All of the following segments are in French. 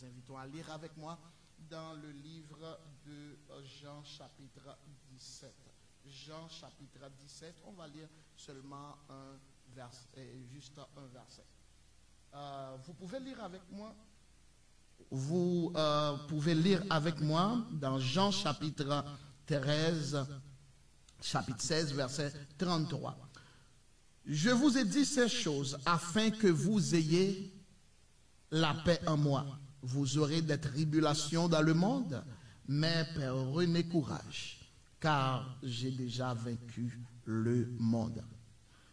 vous invitons à lire avec moi dans le livre de Jean chapitre 17. Jean chapitre 17, on va lire seulement un verset, juste un verset. Vous pouvez lire avec moi. Vous pouvez lire avec moi dans Jean chapitre 13, chapitre 16, verset 33. Je vous ai dit ces choses afin que vous ayez la paix en moi. Vous aurez des tribulations dans le monde, mais prenez courage, car j'ai déjà vaincu le monde.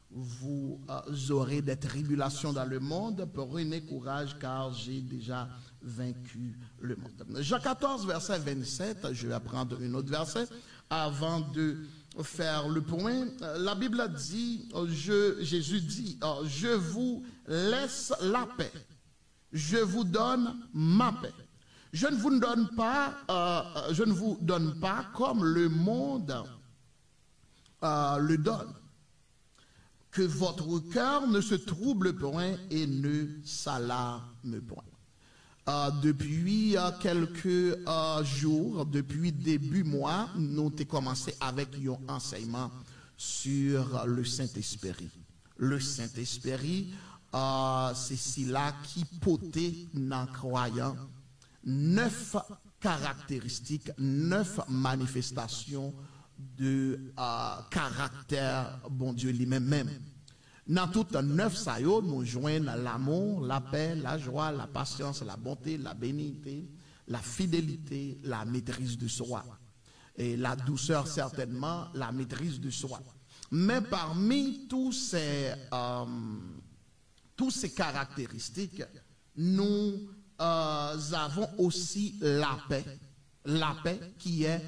Vous aurez des tribulations dans le monde, prenez courage, car j'ai déjà vaincu le monde. Jean 14, verset 27, je vais prendre un autre verset avant de faire le point. La Bible dit, Jésus dit, je vous laisse la paix, je vous donne ma paix. Je ne vous donne pas comme le monde le donne. Que votre cœur ne se trouble point et ne s'alarme point. Depuis quelques jours, depuis début mois, nous avons commencé avec un enseignement sur le Saint-Esprit. Le Saint-Esprit, c'est celui qui potait dans croyant 9 caractéristiques, 9 manifestations de caractère, bon Dieu lui-même. Dans toutes 9 ça nous joignons l'amour, la paix, la joie, la patience, la bonté, la bénignité, la fidélité, la maîtrise de soi. Et la douceur, certainement, la maîtrise de soi. Mais parmi tous ces caractéristiques, nous avons aussi la paix qui est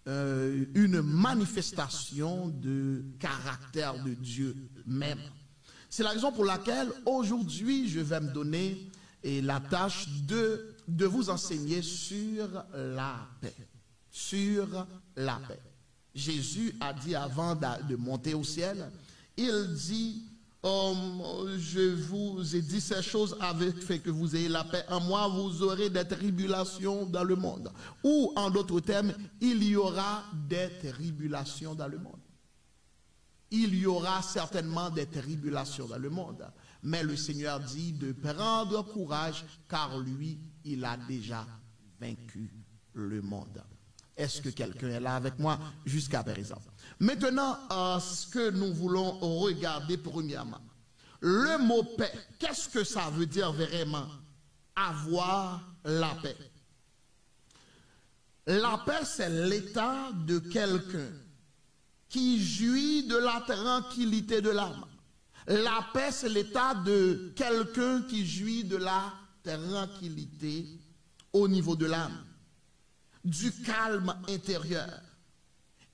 une manifestation de caractère de Dieu même. C'est la raison pour laquelle aujourd'hui je vais me donner la tâche de vous enseigner sur la paix. Sur la paix. Jésus a dit avant de monter au ciel, il dit, je vous ai dit ces choses avec fait que vous ayez la paix en moi, vous aurez des tribulations dans le monde. Ou en d'autres termes, il y aura des tribulations dans le monde. Il y aura certainement des tribulations dans le monde. Mais le Seigneur dit de prendre courage car lui, il a déjà vaincu le monde. Est-ce que quelqu'un est là avec moi jusqu'à présent? Maintenant, ce que nous voulons regarder premièrement. Le mot paix, qu'est-ce que ça veut dire vraiment? Avoir la paix. La paix, c'est l'état de quelqu'un qui jouit de la tranquillité de l'âme. La paix, c'est l'état de quelqu'un qui jouit de la tranquillité au niveau de l'âme, du calme intérieur.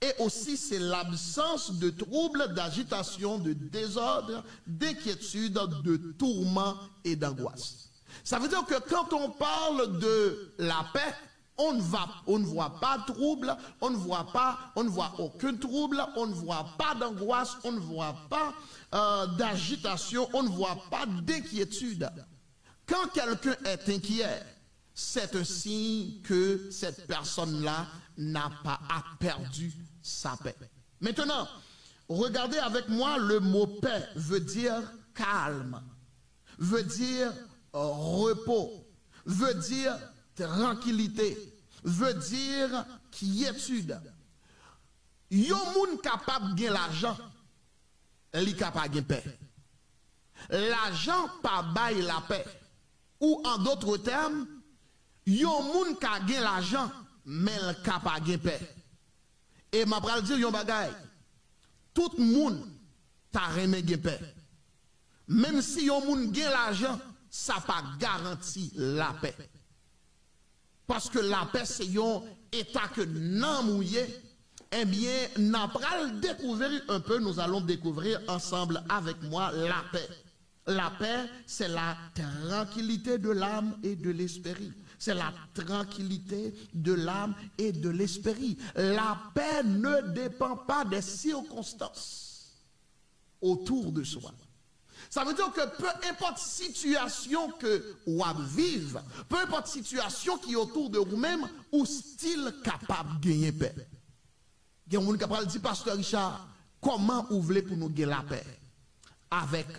Et aussi, c'est l'absence de troubles, d'agitation, de désordre, d'inquiétude, de tourment et d'angoisse. Ça veut dire que quand on parle de la paix, on ne voit pas de trouble, on ne voit aucun trouble, on ne voit pas d'angoisse, on ne voit pas d'agitation, on ne voit pas d'inquiétude. Quand quelqu'un est inquiet, c'est un signe que cette personne-là n'a pas perdu sa paix. Maintenant, regardez avec moi, le mot paix veut dire calme, veut dire repos, veut dire tranquillité, veut dire quiétude. Yon moun capable de gagner l'argent, li capable de gagner paix. L'argent pas bail la paix. Ou en d'autres termes, yon moun ka gagner l'argent, mais le capable de gagner paix. Et m'a pral dire yon bagay, tout moun ta remè gagner paix. Même si yon moun gagne l'argent, ça pas garanti la paix. Parce que la paix, c'est un état que nan mouillé, eh bien, n'a pas découvert un peu, nous allons découvrir ensemble avec moi la paix. La paix, c'est la tranquillité de l'âme et de l'esprit. C'est la tranquillité de l'âme et de l'esprit. La paix ne dépend pas des circonstances autour de soi. Ça veut dire que peu importe situation que vous vivez, peu importe situation qui est autour de vous-même, ou style capable de gagner paix. Il y a un monde capable de dire, Pasteur Richard, comment vous voulez pour nous gagner la paix avec la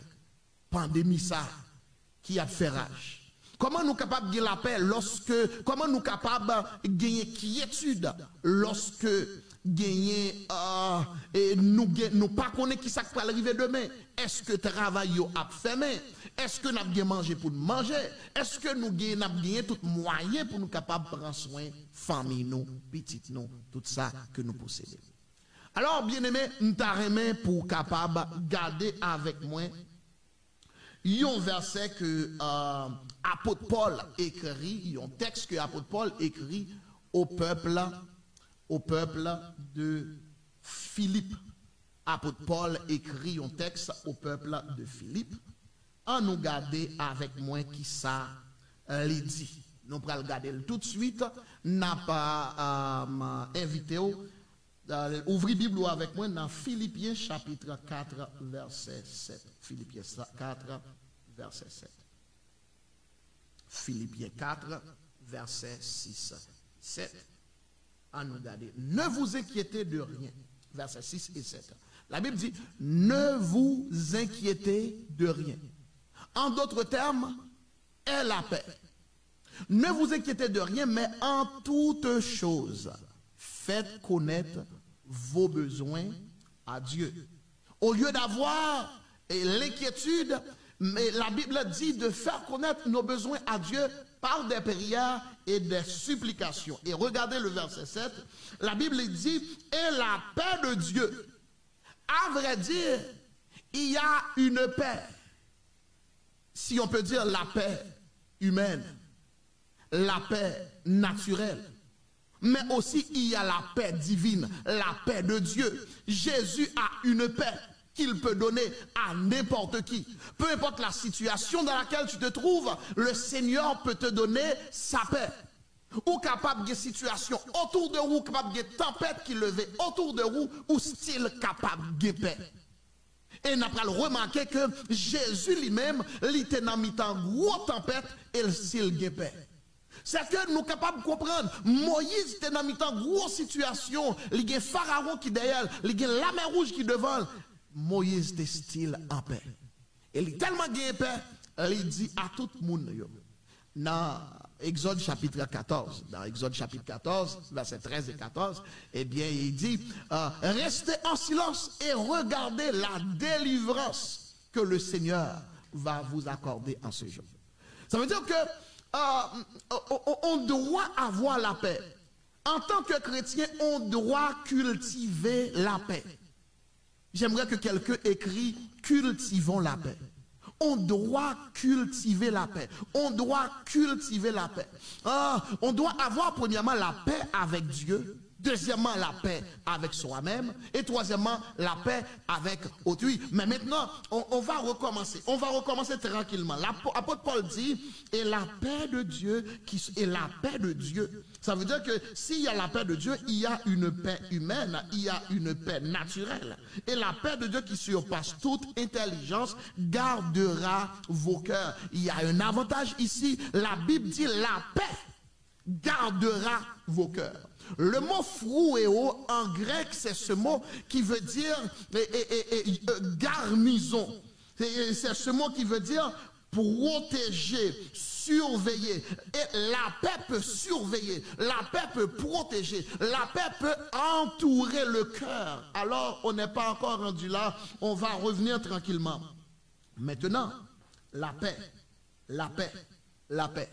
pandémie ça qui a fait rage? Comment nous capables de gagner la paix comment nous capables de gagner quiétude lorsque gagner et nous pas connaître qui ça va arriver demain? Est-ce que travail a fermé? Est-ce que nous avons mangé pour manger? Est-ce que nous avons gagné tout moyen pour nous capables de prendre soin de famille nous, petites nous, tout ça que nous possédons? Alors bien aimé, nous t'arrêtons pour capable garder avec moi un verset que apôtre Paul écrit, un texte que apôtre Paul écrit au peuple de Philippe. Apôtre Paul écrit un texte au peuple de Philippe. En nous garder avec moi qui ça les dit. Nous allons regarder tout de suite. N'a pas invité. Ouvrez Bible avec moi dans Philippiens chapitre 4 verset 7. Philippiens 4 verset 7. Philippiens 4 verset 6. 7. À nous garder. Ne vous inquiétez de rien. Verset 6 et 7. La Bible dit, ne vous inquiétez de rien. En d'autres termes, est la paix. Ne vous inquiétez de rien, mais en toutes choses, faites connaître vos besoins à Dieu. Au lieu d'avoir l'inquiétude, mais la Bible dit de faire connaître nos besoins à Dieu par des prières et des supplications. Et regardez le verset 7, la Bible dit, et la paix de Dieu. À vrai dire, il y a une paix, si on peut dire la paix humaine, la paix naturelle, mais aussi il y a la paix divine, la paix de Dieu. Jésus a une paix qu'il peut donner à n'importe qui. Peu importe la situation dans laquelle tu te trouves, le Seigneur peut te donner sa paix. Ou capable de situation autour de vous, capable de tempête qui levait autour de vous, ou style capable de paix. Et nous avons remarqué que Jésus lui-même, il était dans mi-temps gros tempête et le style de paix. C'est que nous sommes capables de comprendre. Moïse était dans mi-temps grosse situation. Il y a Pharaon qui derrière, il y a la mer rouge qui devant. Moïse était style en paix. Et il tellement gagné paix, il dit à tout le monde. Dans Exode chapitre 14, versets 13 et 14, eh bien, il dit, restez en silence et regardez la délivrance que le Seigneur va vous accorder en ce jour. Ça veut dire que on doit avoir la paix. En tant que chrétien, on doit cultiver la paix. J'aimerais que quelqu'un écrit « Cultivons la paix ». On doit cultiver la paix. On doit cultiver la paix. On doit avoir premièrement la paix avec Dieu. Deuxièmement, la paix avec soi-même. Et troisièmement, la paix avec autrui. Mais maintenant, on va recommencer. On va recommencer tranquillement. L'apôtre Paul dit, et la paix de Dieu, et la paix de Dieu. Ça veut dire que s'il y a la paix de Dieu, il y a une paix humaine, il y a une paix naturelle. Et la paix de Dieu qui surpasse toute intelligence gardera vos cœurs. Il y a un avantage ici. La Bible dit, la paix gardera vos cœurs. Le mot phrouéo en grec, c'est ce mot qui veut dire garnison. C'est ce mot qui veut dire protéger, surveiller. Et la paix peut surveiller, la paix peut protéger, la paix peut entourer le cœur. Alors, on n'est pas encore rendu là, on va revenir tranquillement. Maintenant, la paix, la paix, la paix.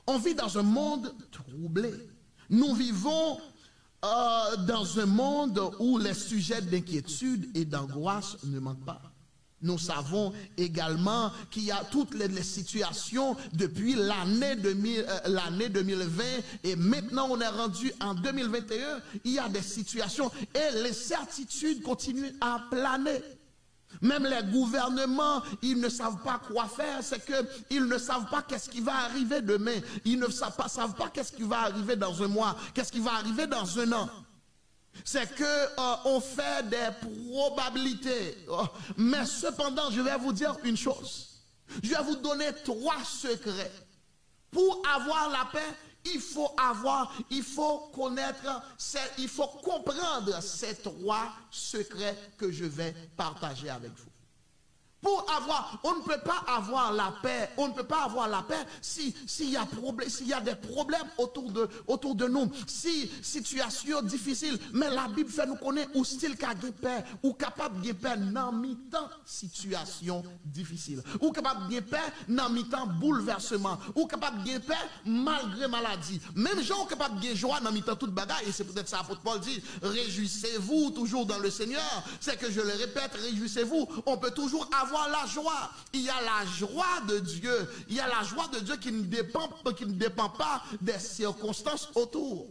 On vit dans un monde troublé. Nous vivons dans un monde où les sujets d'inquiétude et d'angoisse ne manquent pas. Nous savons également qu'il y a toutes les situations depuis l'année 2020 et maintenant on est rendu en 2021. Il y a des situations et les certitudes continuent à planer. Même les gouvernements, ils ne savent pas quoi faire, c'est qu'ils ne savent pas qu'est-ce qui va arriver demain. Ils ne savent pas qu'est-ce qui va arriver dans un mois, qu'est-ce qui va arriver dans un an. c'est que on fait des probabilités. Mais cependant, je vais vous dire une chose. Je vais vous donner 3 secrets. Pour avoir la paix, il faut connaître, il faut comprendre ces 3 secrets que je vais partager avec vous. On ne peut pas avoir la paix, s'il y a des problèmes autour de nous, si situation difficile, mais la Bible fait nous connaître ou style qu'a paix, ou capable de paix dans mi-temps situation difficile, ou capable de paix dans mi-temps bouleversement, ou capable de paix malgré maladie. Même gens capable de joie dans mi-temps toute bagaille, et c'est peut-être ça l'apôtre Paul dit, réjouissez-vous toujours dans le Seigneur. C'est que je le répète, réjouissez-vous. On peut toujours avoir la joie. Il y a la joie de Dieu. Il y a la joie de Dieu qui ne dépend pas des circonstances autour.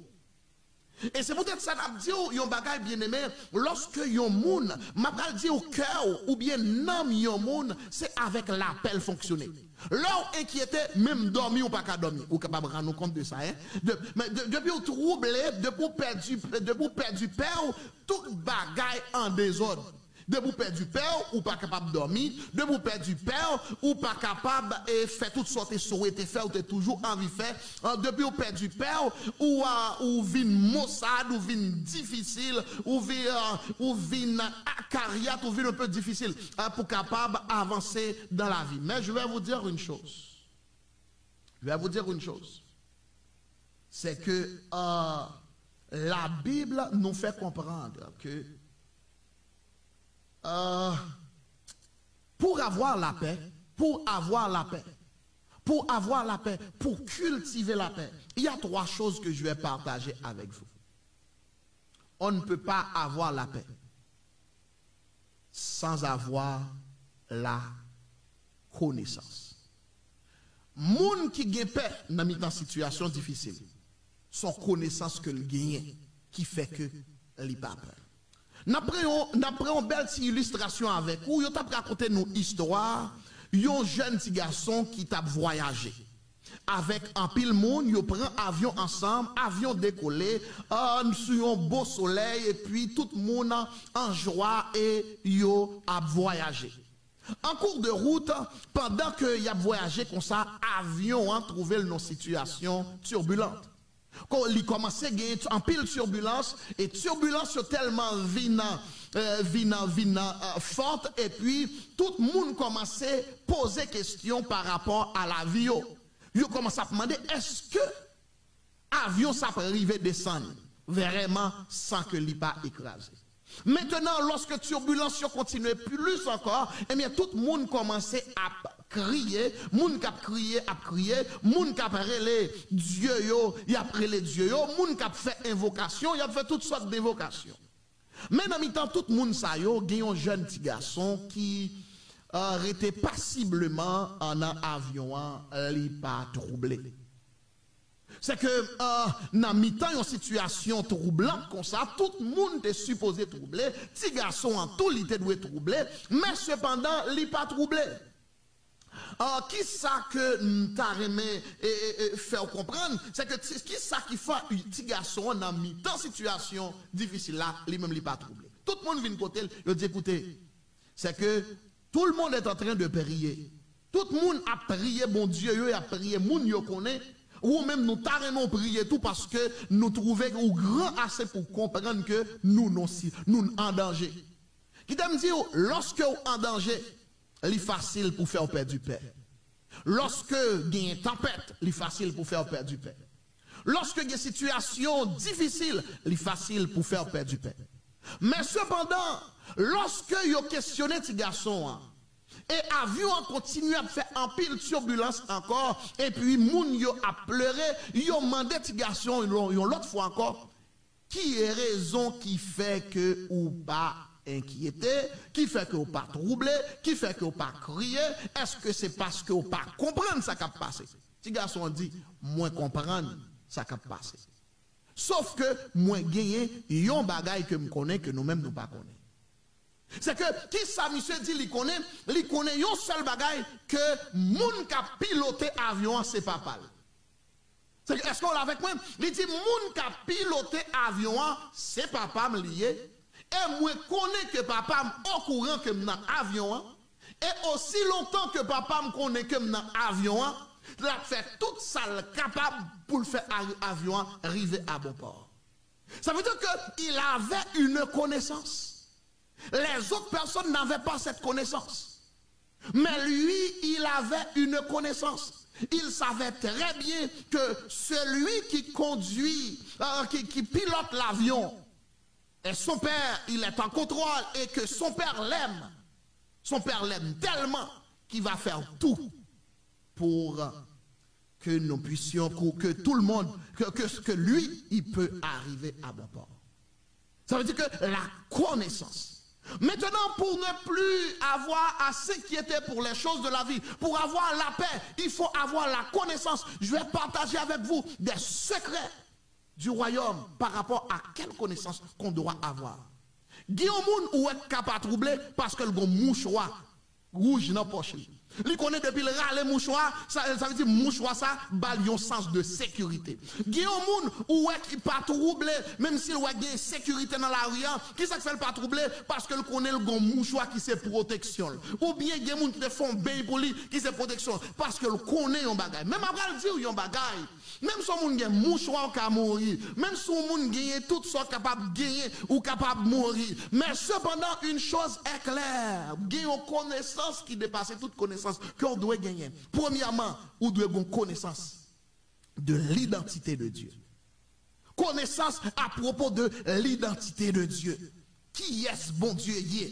Et c'est peut-être ça n'a dit yon bagay bien aimé, lorsque yon moun m'a pral dit au cœur ou bien nam yon moun, c'est avec l'appel fonctionner. Là inquiété, même dormir ou pas qu'à dormir, ou capable de rendre compte de ça hein. Depuis ou troublé, depuis perdu père, tout bagay en désordre. De vous perdre du père ou pas capable de dormir, de vous perdre du père ou pas capable de faire toutes sortes de souhaiter faire ou de toujours envie de faire, depuis vous perdre du père ou vin maussade ou vin difficile ou vin carrière ou vin un peu difficile pour capable avancer dans la vie. Mais je vais vous dire une chose. C'est que la Bible nous fait comprendre que pour avoir la paix, pour cultiver la paix, il y a 3 choses que je vais partager avec vous. On ne peut pas avoir la paix sans avoir la connaissance. Moun qui gagne paix dans une situation difficile, son connaissance que le gagne qui fait que il pas peur. N'après une belle illustration avec vous, vous avez raconté une histoire, un jeune petit garçon qui t'a voyagé. Avec un pile monde, il prend avion ensemble, avion décollé, sur un beau soleil, et puis tout le monde en joie et yo a voyagé. En cours de route, pendant que y a voyagé comme ça, avion a trouvé une situation turbulente. Quand il commençait à gagner en pile turbulence, et turbulence tellement forte, et puis tout le monde commençait à poser question par rapport à l'avion. Il commençait à demander, est-ce que l'avion ça peut arriver descendre vraiment sans que l'il pas écrasé? Maintenant, lorsque turbulence continuait plus encore, eh bien tout le monde commençait à crier, moun k'ap crier, moun k'ap relé Dieu yo, y a relé Dieu yo, moun k'ap fait invocation, y a fait toutes sortes d'invocations. Mais dans mi-temps tout le monde ça yo, gen un jeune petit garçon qui était passiblement en avion, li pas troublé. C'est que dans mi-temps une situation troublante comme ça, tout le monde est supposé troubler, petit garçon en tout il était doué troubler, mais cependant il pas troublé. Qui ça que t'as aimé faire comprendre, c'est que qui ça qui fait un petit garçon dans mi-temps situation difficile là, lui-même il pas troublé. Tout le monde vient de côté, il dit écoutez, c'est que tout le monde est en train de prier. Tout le monde a prié, bon Dieu, il a prié, moun yo connaît. Ou même nous t'arrêtons prier tout parce que nous trouvons ou grand assez pour comprendre que nous en danger. Qui t'aime dire, lorsque vous en danger, il est facile pour faire perdre du paix. Lorsque il y a une tempête, il est facile pour faire perdre du paix. Lorsque il y a une situation difficile, il est facile pour faire perdre du paix. Mais cependant, lorsque vous questionnez ces garçons, et avion continue à faire un pile turbulence encore, et puis moun yo a pleuré, yo mandé ces garçons l'autre fois encore, qui est raison qui fait que ou pas inquiété, qui fait que ou pas troublé, qui fait que ou pas crié, est-ce que c'est parce que ou pas comprendre ça qui a passé? Ces garçons dit, moins comprendre ça qui a passé. Sauf que moins gagner, yon bagay que me connaît que nous-mêmes nous pas connaît. C'est que, qui ça, monsieur dit, il connaît un seul bagay que moun qui a piloté avion, c'est pas pal. Est-ce qu'on l'a avec moi? Il dit, moun qui a piloté avion, c'est papa me lié. Et moi, connais que papa me au courant que dans avion. Et aussi longtemps que papa me connaît que dans avion, il a fait toute ça capable pour le faire avion arriver à bon port. Ça veut dire qu'il avait une connaissance. Les autres personnes n'avaient pas cette connaissance. Mais lui, il avait une connaissance. Il savait très bien que celui qui conduit, qui pilote l'avion, et son père, il est en contrôle et que son père l'aime. Son père l'aime tellement qu'il va faire tout pour que nous puissions, que tout le monde, que lui, il peut arriver à bon port. Ça veut dire que la connaissance. Maintenant, pour ne plus avoir à s'inquiéter pour les choses de la vie, pour avoir la paix, il faut avoir la connaissance. Je vais partager avec vous des secrets du royaume par rapport à quelle connaissance qu'on doit avoir. Guillaume ou est capable de troubler parce que le mouchoir rouge dans la poche. Il connaît depuis le râle mouchoir, ça veut dire mouchoir ça, balion sens de sécurité. Guillaume ou est qui pas troubler, même s'il a une sécurité dans la rue, qui ça fait pas troubler parce que le connaît le mouchoir qui c'est protection. Ou bien Guillaume qui te font bain pour lui qui c'est protection parce que le connaît un bagage. Même après le dire un bagage. Même si on a un mouchoir qui a mourir, même si on a gagné tout ça capable de gagner ou capable de mourir. Mais cependant, une chose est claire, il y a une connaissance qui dépasse toute connaissance qu'on doit gagner. Premièrement, on doit avoir une connaissance de l'identité de Dieu. Connaissance à propos de l'identité de Dieu. Qui est ce bon Dieu hier?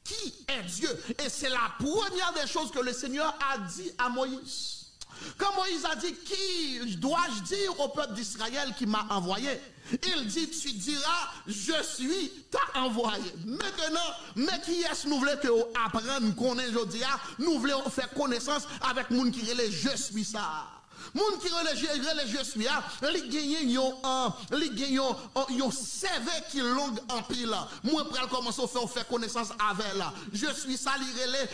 Qui est Dieu? Et c'est la première des choses que le Seigneur a dit à Moïse. Quand Moïse a dit, qui dois-je dire au peuple d'Israël qui m'a envoyé? Il dit, tu diras, je suis t'as envoyé. Maintenant, mais qui est-ce nous voulons que vous apprenions, connaître aujourd'hui, nous voulons faire connaissance avec moun qui relève, je suis ça. Moun qui relève, je suis ça, li gagne un CV qui long en pile. Moi, pour commencer à faire connaissance avec là. Je suis ça,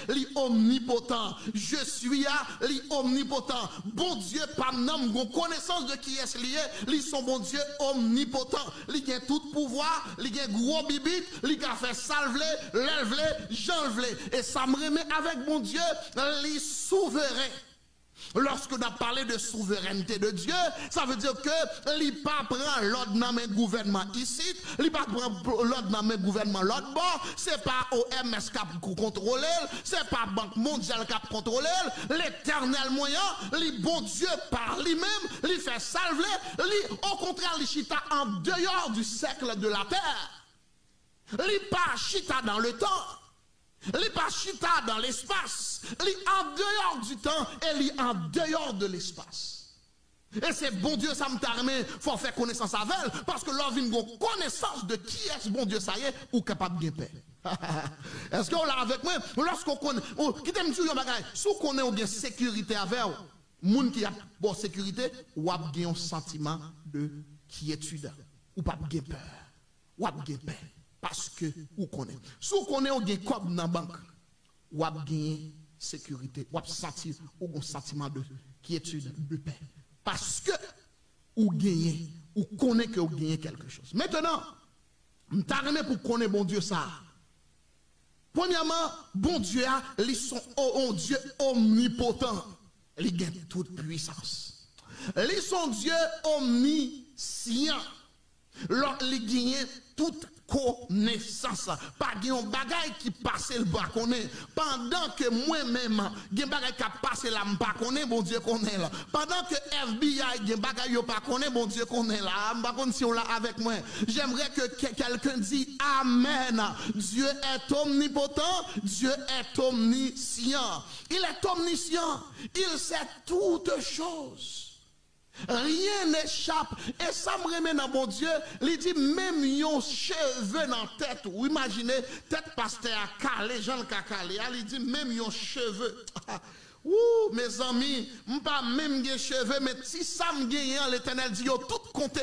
li omnipotent. Je suis là, li omnipotent. Bon Dieu, par nom, gon connaissance de qui est lié, li son bon Dieu omnipotent. Li gagne tout pouvoir, li gagne gros bibite, li a fait salver, lève, j'enlève. Et ça me remet avec mon Dieu, li souverain. Lorsque nous avons parlé de souveraineté de Dieu, ça veut dire que il pas prend l'ordre dans le gouvernement ici, il pas prend l'ordre dans le gouvernement l'autre bord, c'est pas OMS qui a contrôlé, c'est pas Banque mondiale qui a contrôlé, l'éternel moyen, le bon Dieu par lui-même, il fait salver, au contraire, il chita en dehors du cercle de la terre. Il pas chita dans le temps. Il pas chita dans l'espace, il en dehors du temps et il en dehors de l'espace. Et c'est bon Dieu, ça me tarme, faut faire connaissance avec elle, parce que l'on vient de connaissance de qui est ce bon Dieu, ça y est, ou capable de paix. Est-ce qu'on l'a avec moi? Lorsqu'on connaît, qui t'aime dire un bagage, si on connaît bien sécurité avec elle, moun qui a bonne sécurité, ou a bien un sentiment de quiétude, ou pas de peur, ou a bien paix. Parce que vous connaissez. Si vous connaissez, vous avez comme dans la banque, vous avez sécurité, vous avez un sentiment de quiétude, de paix. Parce que vous gagnez, vous connaissez que vous gagnez quelque chose. Maintenant, je t'arrête pour connaître bon Dieu ça. Premièrement, bon Dieu, ils sont un Dieu omnipotent. Ils gagnent toute puissance. Ils sont Dieu omniscient. Ils gagnent toute connaissance. Pas un bagay qui passe le bas connaît. Pendant que moi-même, un bagay qui passe là, m'pas connaît, bon Dieu connaît là. Pendant que FBI, un bagay yo pas connaît, bon Dieu connaît là. M'pas connaît si on l'a avec moi. J'aimerais que quelqu'un dise Amen. Dieu est omnipotent, Dieu est omniscient. Il est omniscient. Il sait toutes choses. Rien n'échappe. Et ça me remet dans mon Dieu. Il dit même yon cheveux dans la tête. Ou imaginez, tête pasteur à calé, Jean le calé. Il dit même yon cheveux. Ouh, mes amis, pas même des cheveux, mais si ça me gagne, l'Éternel dit, yo, tout compté.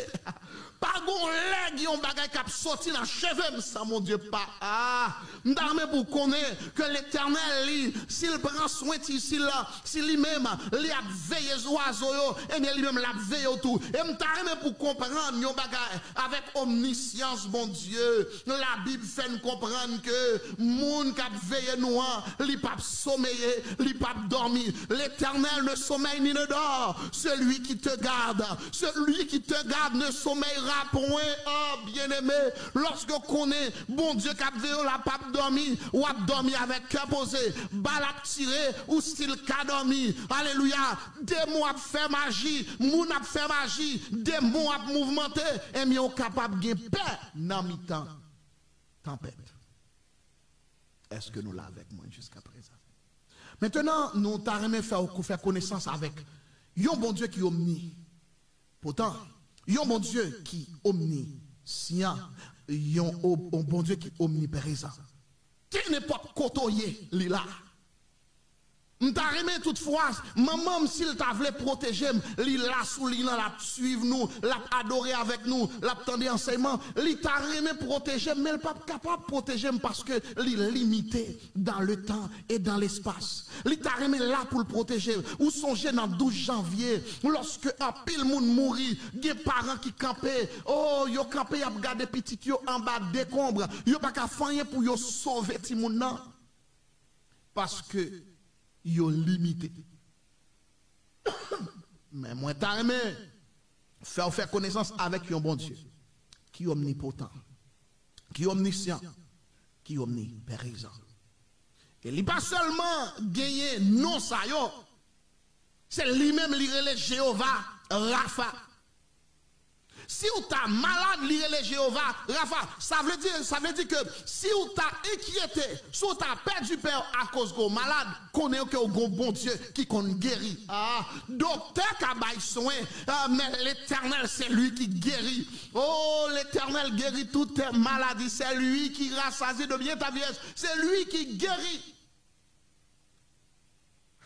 Pas gon leg, yon bagay kap sorti dans cheveux, ça, mon Dieu, pas. Ah, m'dame pour connaître que l'Éternel, s'il prend soin de s'il lui-même, il a veillé les oiseaux, et bien lui-même l'a veillé tout. Et m'dame pour comprendre, yon bagay, avec omniscience, mon Dieu, la Bible fait nous comprendre que moun kap veillé noir, li pas sommeiller, li pas dormir. L'Éternel ne sommeille ni ne dort. Celui qui te garde ne sommeillera point. Oh, bien-aimé, lorsque qu'on est, bon Dieu, cap veillé la pas dormi, ou a dormi avec cœur posé, balle a tiré, ou style qu'a dormi. Alléluia. Démon a fait magie, moun a fait magie, démon a mouvementé, et mi est capable de paix dans mi-temps. Tempête. Est-ce que nous l'avons avec moi jusqu'à présent? Maintenant, nous t'arrêtons faire connaissance avec un bon Dieu qui est omni. Pourtant, un bon Dieu qui est omniscient, un bon Dieu qui est omniprésent. Qui n'est pas côtoyer, là. M'tarremé toutefois, maman, s'il t'a voulu protéger, li la sous li la suivre nous, la adorer avec nous, la tendre enseignement, li t'a remis protéger, mais il pas capable de protéger parce que li limité dans le temps et dans l'espace. Li t'a remis là pour le protéger. Ou songez dans 12 janvier, lorsque un pile moun mouri, des parents qui campaient, oh, yo campé y a gardé petit yo en bas décombre, yo pas qu'à faire pour yo sauver ti moun nan. Parce que yo limité. Mais moi t'as aimé faire connaissance avec un bon Dieu qui est omnipotent, qui est omniscient, qui est omniprésent. Et il pas seulement gagné non ça yo, c'est lui-même li relè Jéhovah Rapha. Si vous êtes malade, lire le Jéhovah, Rapha, ça veut dire que si vous êtes inquiété, si vous avez perdu peur à cause de vous malade, connaissez que vous avez un bon Dieu qui guérit. Ah, docteur qui a soin, mais l'Éternel, c'est lui qui guérit. Oh, l'Éternel guérit toutes tes maladies. C'est lui qui rassasie de bien ta vieillesse. C'est lui qui guérit.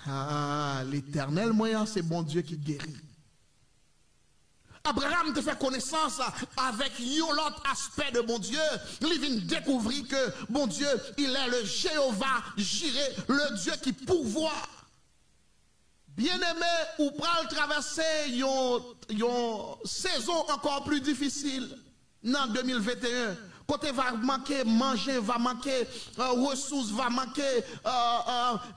Ah, l'Éternel, moyen, c'est bon Dieu qui guérit. Abraham te fait connaissance avec un autre aspect de bon Dieu. Il vient découvrir que bon Dieu, il est le Jéhovah Jireh, le Dieu qui pourvoit. Bien-aimé, ou pral traverser une saison encore plus difficile en 2021. Côté va manquer manger, va manquer ressources, va manquer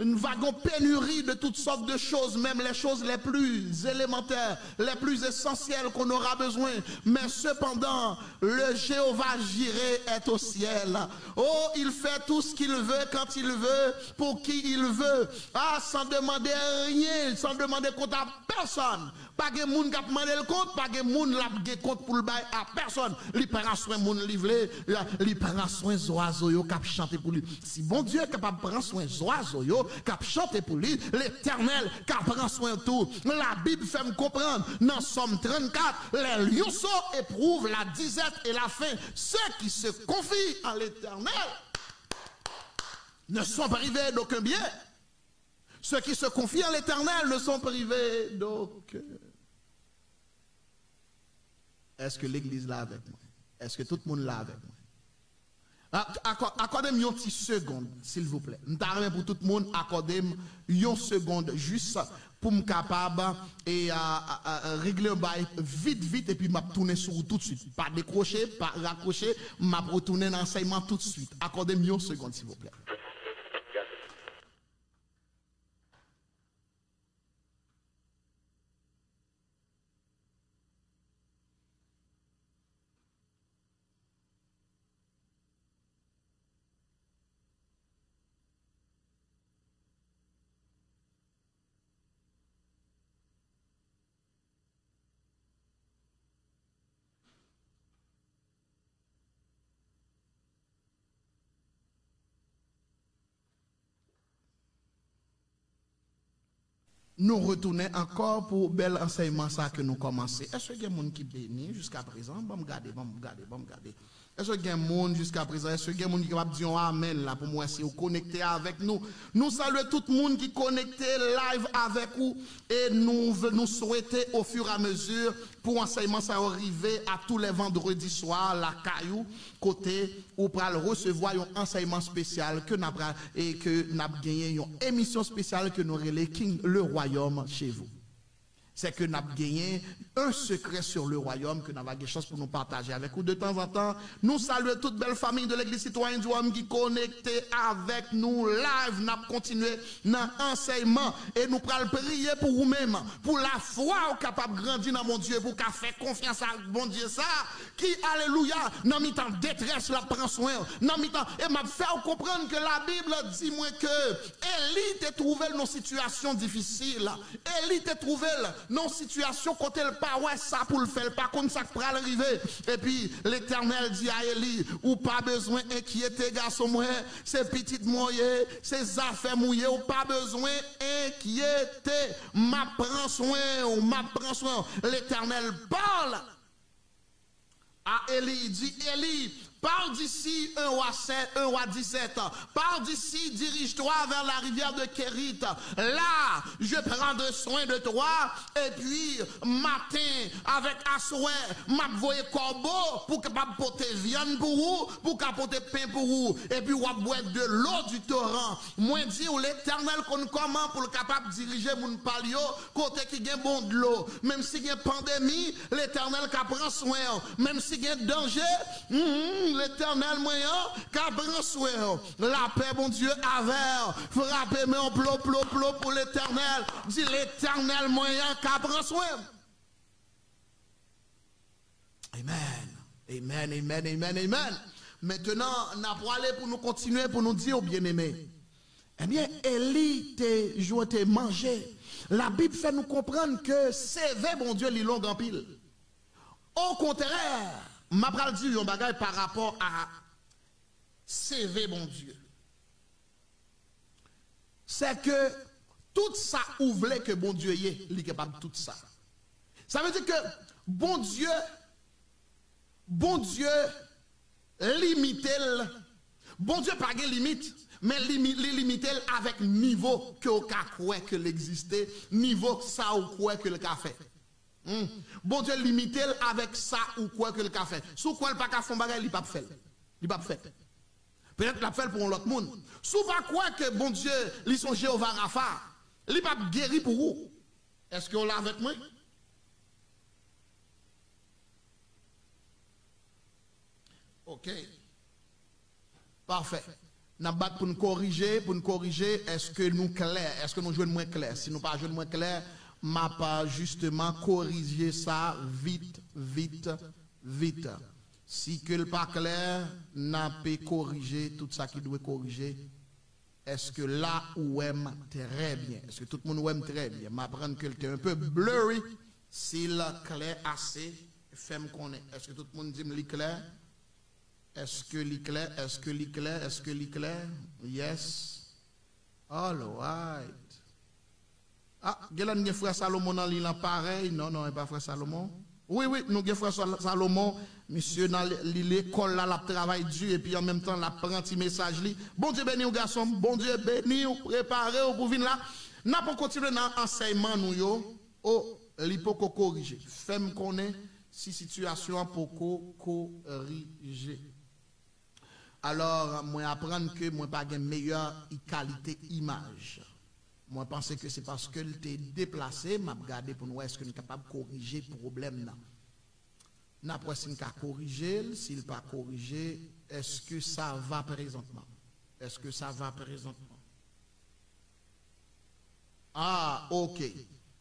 une wagon pénurie de toutes sortes de choses, même les choses les plus élémentaires, les plus essentielles qu'on aura besoin. Mais cependant, le Jéhovah Jireh est au ciel. Oh, il fait tout ce qu'il veut, quand il veut, pour qui il veut. Ah, sans demander rien, sans demander compte à personne. Pas de monde qui a demandé le compte, pas de monde qui a compte pour le bail à personne. Il prend soin de monde livré, il prend soin des oiseaux qui a chanté pour lui. Si bon Dieu est capable de prendre soin des oiseaux qui a chanté pour lui, l'Éternel qui a pris soin de tout. La Bible fait me comprendre, dans Somme 34, les lionceaux éprouvent la disette et la faim. Ceux qui se confient en l'Éternel ne sont privés d'aucun bien. Ceux qui se confient en l'Éternel ne sont privés d'aucun. Est-ce que l'Église l'a avec moi? Est-ce que tout le monde l'a avec moi? Accordez-moi une petite seconde, s'il vous plaît. Je t'arrête pour tout le monde, accordez-moi une seconde, juste pour me capable et régler un bail vite, et puis m'a tourner sur vous tout de suite. Pas décrocher, pas raccrocher, m'a retourner dans l'enseignement tout de suite. Accordez-moi une seconde, s'il vous plaît. Nous retournons encore pour bel enseignement ça que nous commençons. Est-ce qu'il y a des gens qui bénissent jusqu'à présent? Bon, regardez. Est-ce qu'il y a un monde jusqu'à présent? Est-ce qu'il y a un monde qui va dire amen là pour moi si vous connectez avec nous? Nous saluons tout le monde qui est connecté live avec vous et nous souhaitons au fur et à mesure pour enseignement ça arriver à tous les vendredis soirs la caillou côté où pour recevoir un enseignement spécial que n'a et que n'a gagné une émission spéciale que nous relais King le royaume chez vous. C'est que nous avons gagné un secret sur le royaume que nous avons des chances pour nous partager avec vous de temps en temps. Nous saluons toute belle famille de l'église citoyenne du homme qui est connectée avec nous live. Nous avons continué dans l'enseignement et nous allons prier pour vous-même, pour la foi capable de grandir dans mon Dieu, pour qu'à faire confiance à mon Dieu ça, qui, alléluia, dans mi temps détresse, la prend soin, dans mi temps, et m'a fait comprendre que la Bible dit moi que Élie t'a trouvé dans une situation difficile. Élie t'a trouvé non situation côté le pas ouais ça pour le faire pas contre ça pour arriver et puis l'Éternel dit à Élie ou pas besoin inquiéter garçon moi c'est petite mouillé c'est affaires mouillées ou pas besoin inquiéter m'a prend soin l'Éternel parle à Élie il dit Élie pars d'ici 1 roi 7, 1 roi 17. Pars d'ici, dirige-toi vers la rivière de Kérit. Là, je prendrai soin de toi. Et puis, matin, avec Asoué, m'a voyé corbeau pour capable porter viande pour vous, pour capable porter pain pour vous. Et puis, on va boire de l'eau du torrent. Moi, dis l'Éternel qu'on comment pour le capable diriger mon palio, côté qui gagne bon de l'eau. Même si il y a pandémie, l'Éternel qui prend soin. Même si il y a danger, l'Éternel moyen, qui prend soin. La paix, mon Dieu, avec. Frappez, mais en plop pour l'Éternel. Dit l'Éternel moyen, qui prend soin. Amen. Amen, amen, amen, amen. Maintenant, on a pour aller pour nous continuer, pour nous dire, bien-aimés. Eh bien, Élie te mangé. La Bible fait nous comprendre que c'est vrai, bon Dieu, les longues en pile. Au contraire, m'a pral dire un bagage par rapport à CV bon Dieu. C'est que tout ça ouvre que bon Dieu y est, il est capable de tout ça. Ça veut dire que bon Dieu limite, bon Dieu pas de limite, mais limite avec niveau que au cas quoi que l'existait, niveau ça ou quoi que le cas fait. Bon Dieu limite avec ça ou quoi que le cas fait. Sous quoi le pas qu'à fond bagay, il pas fait. Il pas fait. Peut-être l'a fait pour l'autre monde. Sous pas quoi que bon Dieu, ils sont Jéhovah Rapha, il pas guéri pour vous. Est-ce qu'on l'a avec moi? OK. Parfait. Nous battre pour nous corriger, est-ce que nous clair, est-ce que nous jouons moins clair? Si nous pas jouons moins clair, m'a pas justement corriger ça vite. Si que le pas clair, n'a pas corriger tout ça qui doit corriger. Est-ce que là où aime très bien? Est-ce que tout le monde aime très bien? M'apprendre que c'est un peu blurry. S'il clair assez, fait me connaître. Est-ce que tout le monde dit me clair? Est-ce que l'éclair? Est-ce que l'éclair? Est-ce que l'éclair? Yes. All right. Ah, il y a frère Salomon dans l'île pareil. Non, pas frère Salomon. Oui, nous avons frère Salomon. Monsieur dans l'école là, la travail dur et puis en même temps la prend un petit message. Bon Dieu béni aux garçons. Bon Dieu béni ou préparé pour venir là. N'a pas continué dans l'enseignement nous yo. Oh, l'hypoco corriger. Femme connaît si situation pour corriger. Alors, moi apprendre que moi pas une meilleure qualité image. Moi pense que c'est parce que t'es déplacé, m'a regardé pour nous est-ce que nous capable de corriger le problème là. N'a pas si nous corriger, s'il pas corriger, est-ce que ça va présentement? Est-ce que ça va présentement? Ah, OK.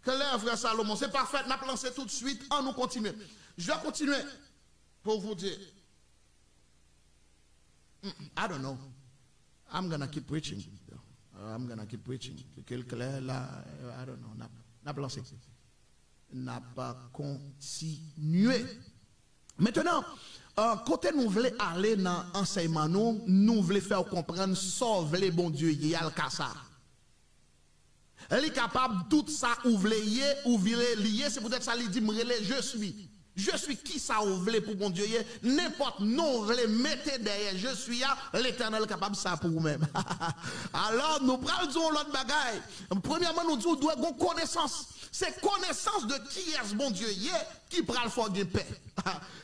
Claire, frère Salomon, c'est parfait, n'a pas lancé tout de suite, on nous continue. Je vais continuer pour vous dire. I don't know. I'm gonna keep preaching. I'm gonna keep preaching. Quel clair là, I don't know. N'a pas lancé. N'a pas continué. Maintenant, côté nous voulons aller dans l'enseignement, nous voulons faire comprendre, sauver bon Dieu, il y a le cas ça. Elle est capable de tout ça, ou voulez lier, c'est peut-être ça, il dit, je suis. Je suis qui ça vous voulez pour mon Dieu? N'importe non, vous voulez mettez derrière. Je suis l'Éternel capable de ça pour vous-même. Alors, nous prenons l'autre bagaille. Premièrement, nous disons, nous devons avoir connaissance. C'est connaissance de qui est ce bon Dieu qui prend le fort de paix.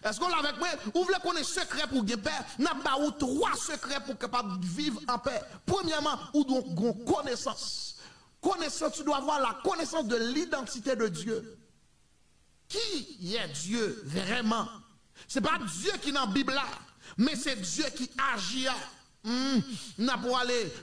Est-ce qu'on l'a avec moi? Vous voulez connaître secret pour gagner paix? N'a pas ou trois secrets pour capable de vivre en paix. Premièrement, vous devons avoir connaissance. Connaissance, tu dois avoir la connaissance de l'identité de Dieu. Qui est Dieu vraiment? Ce n'est pas Dieu qui est dans la Bible là, mais c'est Dieu qui agit.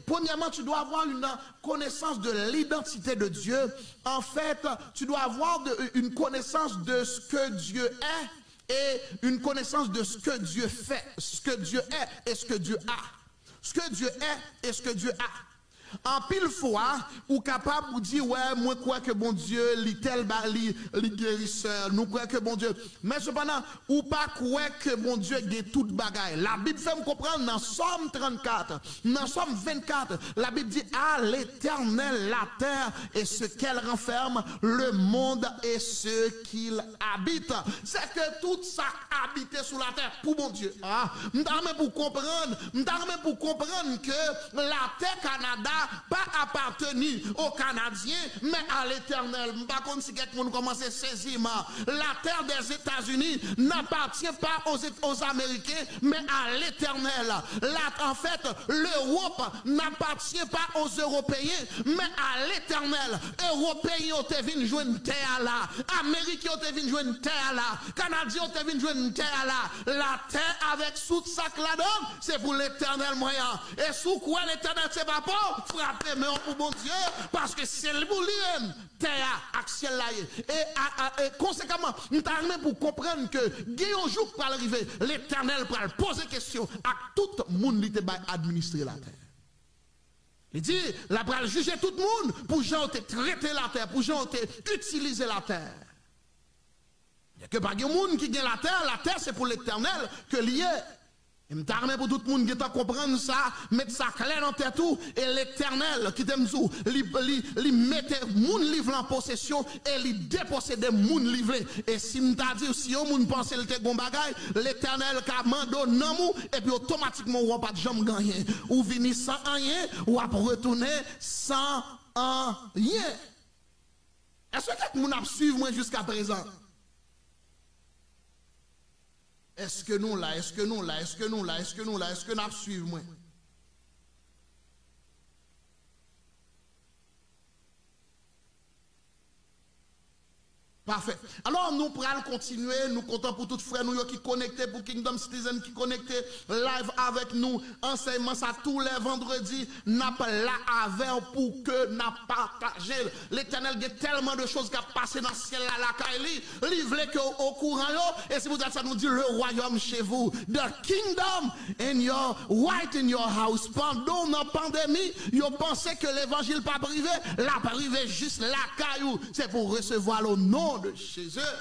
Premièrement, tu dois avoir une connaissance de l'identité de Dieu. En fait, tu dois avoir une connaissance de ce que Dieu est et une connaissance de ce que Dieu fait, ce que Dieu est et ce que Dieu a. Ce que Dieu est et ce que Dieu a. En pile fois, ou capable de dire, ouais, moi crois que bon Dieu, li guérisseur, nous croyons que bon Dieu. Mais cependant, ou pas croire que bon Dieu a tout bagaille. La Bible fait me comprendre dans Somme 34, dans Somme 24, la Bible dit, à l'Éternel la terre et ce qu'elle renferme, le monde et ce qu'il habite. C'est que tout ça habite sur la terre pour bon Dieu. M'dame pour comprendre que la terre Canada pas appartenir aux Canadiens, mais à l'Éternel. Par contre, si quelqu'un commence à saisir, la terre des États-Unis n'appartient pas aux Américains, mais à l'Éternel. En fait, l'Europe n'appartient pas aux Européens, mais à l'Éternel. Européens ont été jouer une terre là. Américains ont été jouer une terre là. Canadiens ont été jouer une terre là. La terre avec sous sac là-dedans, c'est pour l'Éternel moyen. Et sous quoi l'Éternel c'est pas pour frapper mais pour bon Dieu parce que c'est le boulier terre axial là et conséquemment nous t'armé pour comprendre que un jour pour arriver l'Éternel pour poser question à tout le monde qui va administrer la terre. Il dit la pour juger tout le monde pour gens qui traiter la terre, pour gens qui utiliser la terre. Il n'y a que pas de monde qui gagne la terre c'est pour l'Éternel que lié. Et je t'armé pour tout le monde qui t'a comprendre ça, mettre ça clair dans tête tout, et l'Éternel qui t'aime tout, li mette moun livre en possession et li déposséder moun livre. Et si m'ta dit si on moun pense le te gon bagay, l'Éternel ka mando nan mou et puis automatiquement ou pas de jambe gagner, ou vini sans rien ou après retourner sans rien. Est-ce que moun a suivre moi jusqu'à présent? Est-ce que nous là, est-ce que nous là, est-ce que nous là, est-ce que nous là, est-ce que nous suivons moi? Parfait. Alors nous pourrons continuer, nous comptons pour tous frères nous qui connectés, pour Kingdom Citizen qui connectés live avec nous, enseignement ça tous les vendredis, n'a pas là avec pour que n'a partagé. L'Éternel a tellement de choses qui ont passé dans le ciel là, la Kaili, il voulait que au courant et si vous dites ça nous dit le royaume chez vous, the kingdom in your right in your house. Pendant la pandémie, ils pensaient que l'évangile pas privé, la privé juste la caillou, c'est pour recevoir le nom de chez eux.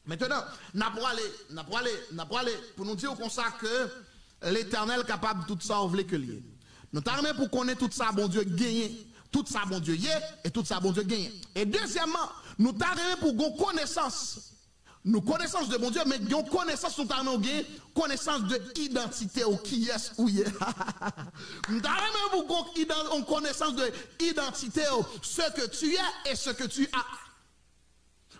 Maintenant, n'a pas aller pour nous dire comme ça que l'Éternel capable de tout ça, on veut que lié. Nous t'armons pour connaître tout ça, bon Dieu gagner, tout ça, bon Dieu y est, et tout ça, bon Dieu gagne. Et deuxièmement, nous t'armons pour qu'on connaissance. Nous connaissance de bon Dieu, mais nous connaissance, nous t'armons connaissance de identité ou qui est ou y est. Nous t'armons pour qu'on connaissance de identité, ce que tu es et ce que tu as.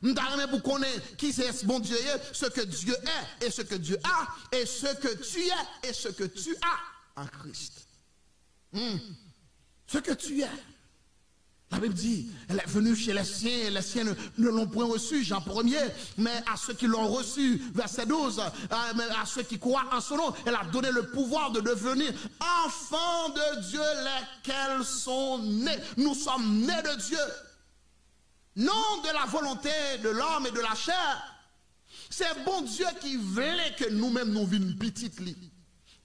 Nous t'armons pour connaître qui c'est ce bon Dieu est, ce que Dieu est et ce que Dieu a, et ce que tu es et ce que tu as en Christ. Ce que tu es. La Bible dit, elle est venue chez les siens, et les siens ne l'ont point reçu, Jean 1er, mais à ceux qui l'ont reçu, verset 12, à ceux qui croient en son nom, elle a donné le pouvoir de devenir enfants de Dieu, lesquels sont nés. Nous sommes nés de Dieu. Non de la volonté de l'homme et de la chair. C'est bon Dieu qui voulait que nous-mêmes nous vîmes petites.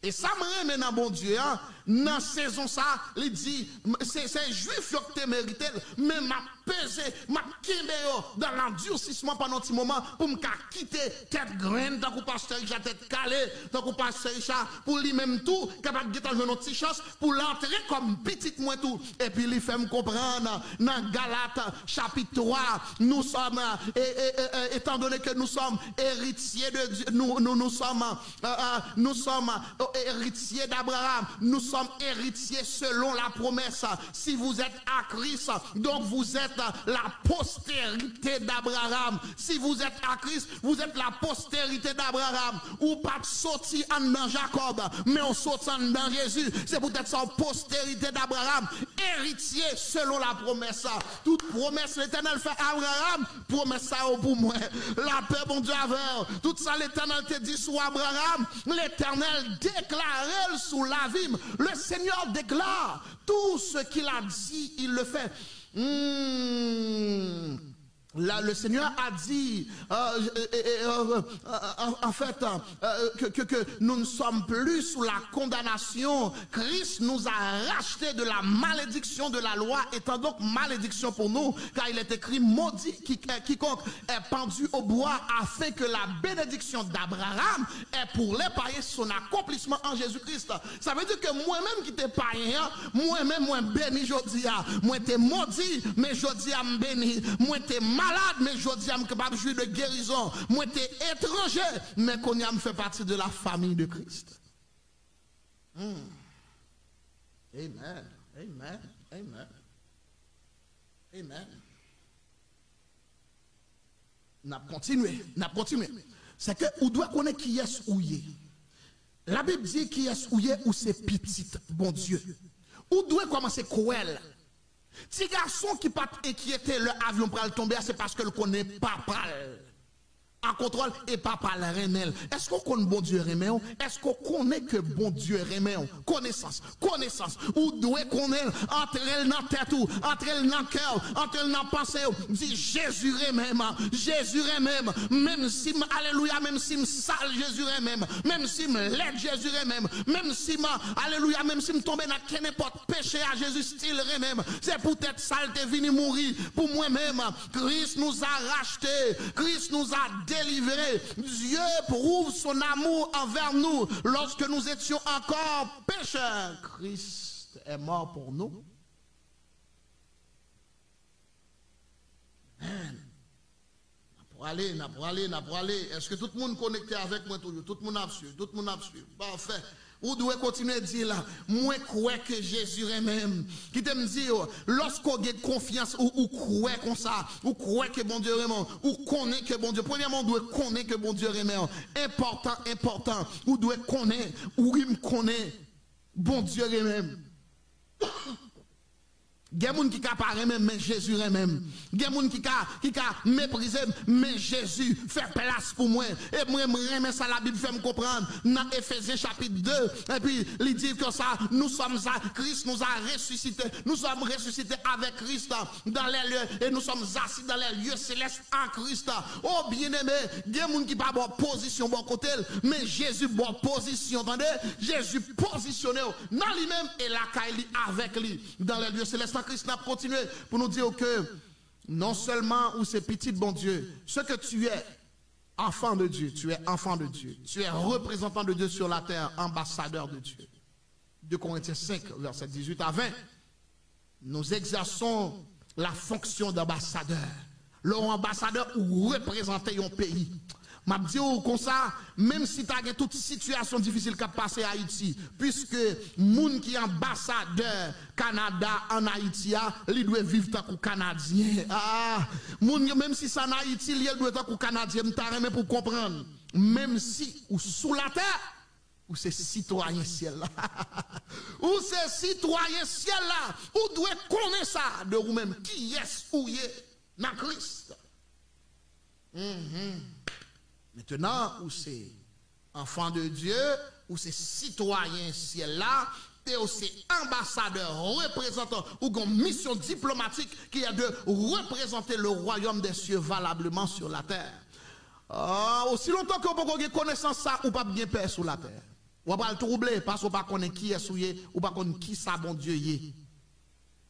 Et ça me remet dans bon Dieu, hein? Dans saison ça, il dit, c'est juif qui te mérité, mais m'a pesé, m'a kimbé dans l'endurcissement pendant un petit moment pour me quitter tête graine, tant que pasteur Richard tête calée, tant que pasteur Richard pour lui-même tout, capable de jouer une petite chance pour l'entrer comme petite moins tout. Et puis il fait me comprendre, dans Galates chapitre 3, nous sommes, étant donné que nous sommes héritiers de Dieu, nous sommes héritiers d'Abraham, nous sommes héritiers selon la promesse. Si vous êtes à Christ, donc vous êtes la postérité d'Abraham. Si vous êtes à Christ, vous êtes la postérité d'Abraham. Ou pas sortir en dans Jacob, mais on sort en dans Jésus. C'est peut-être sa postérité d'Abraham, héritier selon la promesse. Toute promesse l'Éternel fait à Abraham, promesse ça pour moi. La paix, bon Dieu, avec tout ça l'Éternel te dit sur Abraham, l'Éternel déclare sous la vie. Le Seigneur déclare tout ce qu'il a dit, il le fait. Là, le Seigneur a dit, en fait, que nous ne sommes plus sous la condamnation. Christ nous a rachetés de la malédiction de la loi, étant donc malédiction pour nous, car il est écrit, maudit quiconque est pendu au bois, afin que la bénédiction d'Abraham est pour les païens son accomplissement en Jésus-Christ. Ça veut dire que moi-même qui t'ai païen, moi-même, moi béni, je dis, moi t'es maudit, mais je dis, je béni, moi t'es malade, mais je dis, je suis capable de jouir de guérison. Moi, tu es étranger, mais qu'on y a fait partie de la famille de Christ. Amen. Amen. Amen. Amen. N'a continué. C'est que vous doit connaître qui est ou y est. La Bible dit qui est ou y est ou c'est petit, bon Dieu. Ou doit commencer cruel. Si garçon qui pas inquiété le avion pour le tomber, c'est parce que le connaît papa en contrôle et papa le remet. Est-ce qu'on connaît bon Dieu remet? Est-ce qu'on connaît que bon Dieu remet? Connaissance. Ou doit connaître entre elle dans tête ou entre elle dans cœur, entre elle dans pensée. Dit Jésus remet, même si alléluia, même si me sale Jésus remet, même si me laide Jésus remet, même si alléluia, même si me tombe dans n'importe péché à Jésus style remet. C'est peut-être saleté venu mourir pour moi-même. Christ nous a rachetés, Christ nous a délivré. Dieu prouve son amour envers nous lorsque nous étions encore pécheurs. Christ est mort pour nous. Amen. Pour aller. Est-ce que tout le monde connecté avec moi toujours? Tout le monde a suivi. Parfait. Ou doit continuer à dire là, moi crois que Jésus est même. Qui te me dit, lorsqu'on a confiance ou croit comme ça, ou croit que bon Dieu est même, ou connaît que bon Dieu, premièrement, on doit connaître que bon Dieu est même. Important, ou doit connaître, ou il me connaît, bon Dieu est même. Il y a des gens qui parlent même, mais Jésus est même. Il y a des gens qui méprisent, mais Jésus fait place pour moi. Et moi, je remets ça, la Bible fait me comprendre. Dans Éphésiens chapitre 2, et puis il dit que ça, nous sommes à Christ, nous a ressuscité. Nous sommes ressuscités avec Christ dans les lieux, et nous sommes assis dans les lieux célestes en Christ. Oh, bien-aimé, il y a des gens qui pas bonne position, bon côté, mais Jésus bonne position, entendez? Jésus positionné dans lui-même et la caille avec lui dans les lieux célestes. Christ n'a continué pour nous dire que non seulement où c'est petit bon Dieu, ce que tu es enfant de Dieu, tu es représentant de Dieu sur la terre, ambassadeur de Dieu. 2 Corinthiens 5, verset 18 à 20. Nous exerçons la fonction d'ambassadeur. L'ambassadeur ou représenter un pays. M'a dit comme ça, même si tu as toute situation difficile qui a passé à Haïti, puisque moun qui est ambassadeur Canada en Haïti, il doit vivre tant que Canadien. Même si c'est en Haïti, il doit être Canadien, mais pour comprendre, même si ou sous la terre, ou c'est citoyen ciel là, ou c'est citoyen ciel là, ou doit connaître ça de vous-même, qui est ou y est dans Christ. Maintenant, où c'est enfant de Dieu, où c'est citoyen ciel là, et où c'est ambassadeur, représentant, ou une mission diplomatique qui est de représenter le royaume des cieux valablement sur la terre. Aussi longtemps que vous avez connaissance ça, ou pas bien peur sur la terre. Ou pas le troubler parce qu'on pas connaît qui est souillé, ou pas connaît qui ça bon Dieu y.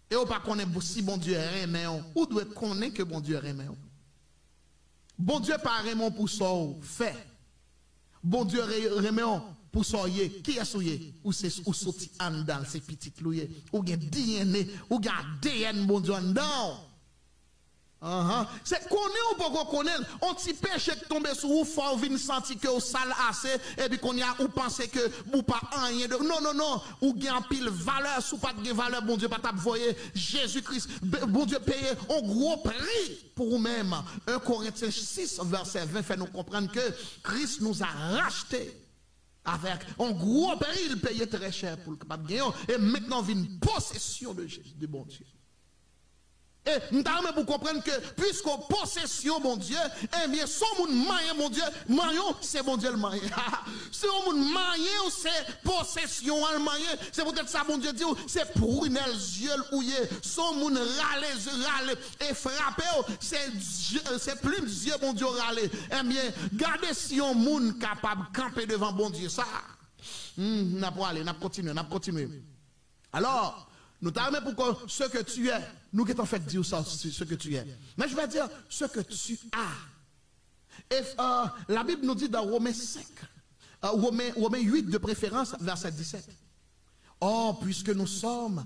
Et ou pas connaît si bon Dieu est remet, ou doit connaître que bon Dieu remet. Bon Dieu pas remet pour ça fait. Bon Dieu remet pour ça qui est souillé, ou c'est ou sorti en dans ces petites louées, ou gen DNA, ou gen ADN bon Dieu en dedans. C'est connaît ou pas connaître, on t'y péché qui tombe sur vous, faut venir sentir que vous sale assez, et puis qu'on y a ou penser que vous pas rien de. Non, ou gain pile valeur, sous pas de valeur, bon Dieu, pas t'a voyer Jésus-Christ, bon Dieu paye un gros prix pour vous-même. 1 Corinthiens 6, verset 20 fait nous comprendre que Christ nous a rachetés. Avec un gros prix, il payait très cher pour le capable de gagner, et maintenant vient une possession de Jésus, de bon Dieu. Et nous avons pour comprendre que, puisqu'on possession, mon Dieu, eh bien, son monde maillé, mon Dieu, maillon, c'est mon Dieu le maillé. Si on monde maillé, c'est possession, le maillé, c'est peut-être ça, mon Dieu dit, c'est prunel, yeux ouillé, son monde râle, et frappé, c'est plus Dieu, mon Dieu, râle. Eh bien, gardez si on monde capable de camper devant bon Dieu, ça. N'a pas aller, n'a continué. Alors, nous t'avons pour ce que tu es. Nous qui t'en fait dire ça, ce que tu es. Mais je vais dire ce que tu as. Et la Bible nous dit dans Romains 5, Romains 8 de préférence, verset 17. Or, puisque nous sommes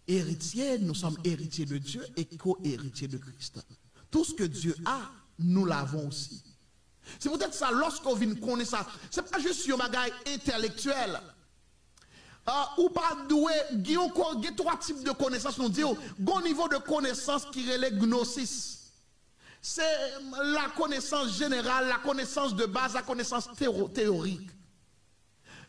héritiers de Dieu et co-héritiers de Christ. Tout ce que Dieu a, nous l'avons aussi. C'est peut-être ça, lorsqu'on vient connaître ça, ce n'est pas juste un bagage intellectuel. Ou pas doué, il y a trois types de connaissances, nous disons, un niveau de connaissance qui relève gnosis. C'est la connaissance générale, la connaissance de base, la connaissance théorique.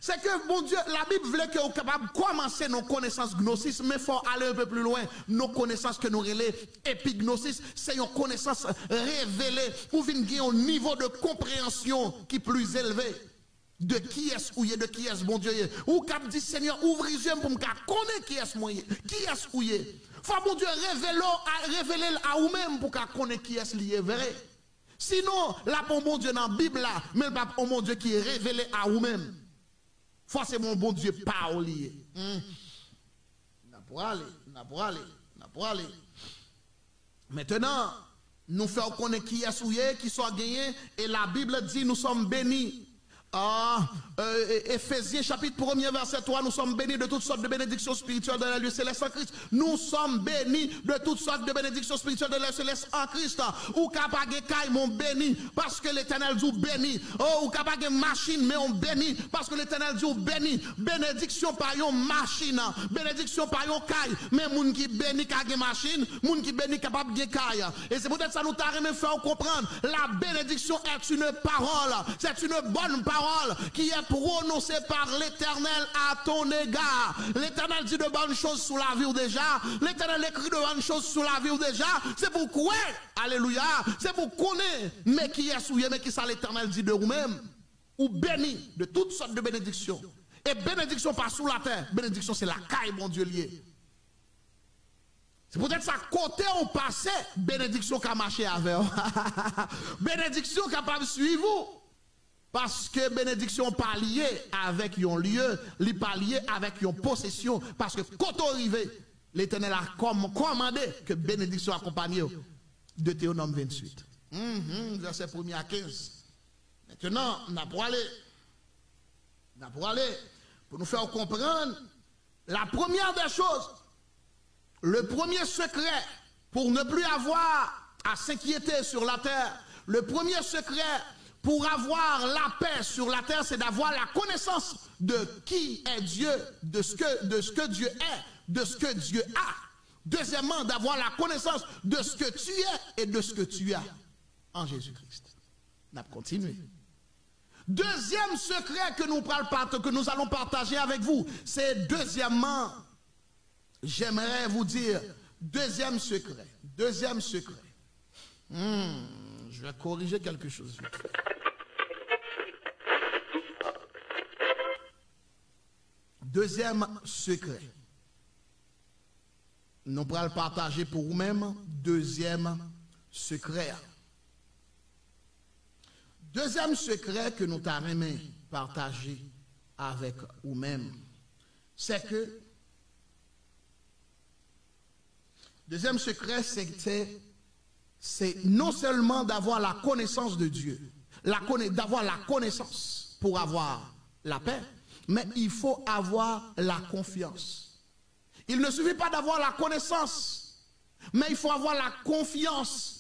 C'est que, bon Dieu, la Bible voulait que nous soyons capables de commencer nos connaissances gnosis, mais il faut aller un peu plus loin. Nos connaissances que nous relèvons épignosis, c'est une connaissance révélée pour venir un niveau de compréhension qui est plus élevé. De qui est-ce ou de qui est-ce bon Dieu ou cap dit Seigneur ouvre les yeux pour me connaître qui est-ce moi qui est-ce ou faut bon Dieu révéler à vous-même pour connaître qui est-ce lié vrai sinon là pour bon Dieu dans la Bible là mais pas pour mon Dieu qui est révélé à vous-même forcément bon Dieu pas lié n'a pour aller maintenant nous faisons connaître qui est-ce ou qui soit gagné et la Bible dit nous sommes bénis. Éphésiens chapitre 1er verset 3, nous sommes bénis de toutes sortes de bénédictions spirituelles dans les lieux célestes en Christ. Nous sommes bénis de toutes sortes de bénédictions spirituelles dans les lieux célestes en Christ. Ou capable caille mon béni parce que l'Éternel dit béni. Ou capable machine mais on béni parce que l'Éternel dit béni. Bénédiction par une machine, bénédiction par une caille. Mais moun qui béni kage machine, moun qui béni capable de caille. Et c'est peut-être ça nous t'a remis faire comprendre. La bénédiction est une parole, c'est une bonne parole qui est prononcé par l'Éternel à ton égard. L'Éternel dit de bonnes choses sur la vie ou déjà. L'Éternel écrit de bonnes choses sur la vie ou déjà. C'est pour quoi? Alléluia. C'est pour connaître. Mais qui est souillé, mais qui ça l'Éternel dit de vous-même? Ou béni de toutes sortes de bénédictions. Et bénédiction pas sous la terre. Bénédiction c'est la caille, mon Dieu lié. C'est peut-être ça, côté au passé, bénédiction qui a marché avec vous. Bénédiction capable de suivre. Parce que bénédiction pas liée avec un lieu, n'est pas liée avec une possession. Parce que quand on arrive, l'Éternel a commandé que bénédiction accompagne de Deutéronome 28. Verset 1er à 15. Maintenant, on a pour aller, pour nous faire comprendre la première des choses, le premier secret pour ne plus avoir à s'inquiéter sur la terre, le premier secret pour avoir la paix sur la terre, c'est d'avoir la connaissance de qui est Dieu, de ce que Dieu est, de ce que Dieu a. Deuxièmement, d'avoir la connaissance de ce que tu es et de ce que tu as en Jésus-Christ. On a continué. Deuxième secret que nous allons partager avec vous, c'est deuxièmement, j'aimerais vous dire, deuxième secret. Je vais corriger quelque chose. Deuxième secret. Nous pourrons le partager pour vous-même. Deuxième secret. Deuxième secret que nous t'avons partager avec vous-même. C'est que, deuxième secret, c'est non seulement d'avoir la connaissance de Dieu, d'avoir la connaissance pour avoir la paix, mais il faut avoir la confiance. Il ne suffit pas d'avoir la connaissance, mais il faut avoir la confiance.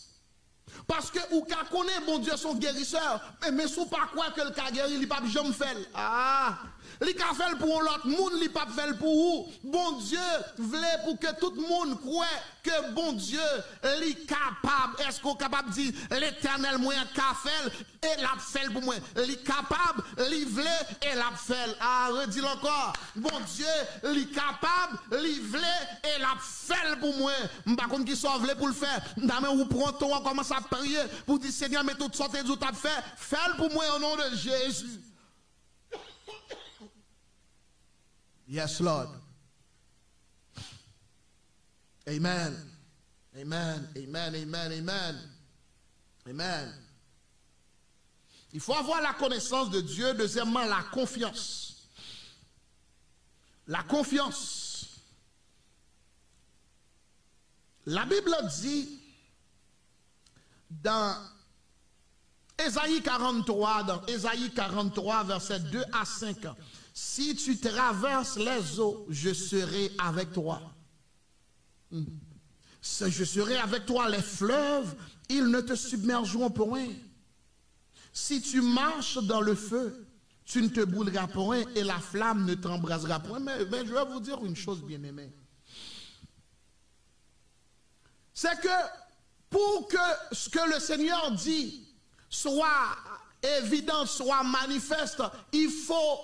Parce que ou qu'à connaître bon Dieu son guérisseur, mais sous pas quoi que le cas guéri, il pas jamais fait. Ah, il ka fait pour l'autre monde, il pas fait pour vous. Bon Dieu voulait pour que tout le monde croit que bon Dieu est capable. Est-ce qu'on est capable de dire l'Éternel moyen qu'a fait et l'a fait pour moi. Il est capable, il voulait et l'a fait. Ah, redis encore. Bon Dieu, il est capable, il voulait et l'a fait pour moi. Par contre qui soit voulait pour le faire. Demain vous prenez ton commence à prier pour dire Seigneur mais toutes sortes de t'as fait, fais pour moi au nom de Jésus. Yes, Lord. Amen. Amen. Amen. Amen. Amen. Amen. Il faut avoir la connaissance de Dieu. Deuxièmement, la confiance. La confiance. La Bible dit dans Ésaïe 43, versets 2 à 5. Si tu traverses les eaux, je serai avec toi. Je serai avec toi les fleuves, ils ne te submergeront point. Si tu marches dans le feu, tu ne te brûleras point et la flamme ne t'embrasera point. Mais je vais vous dire une chose, bien-aimé. C'est que pour que ce que le Seigneur dit soit évident, soit manifeste, il faut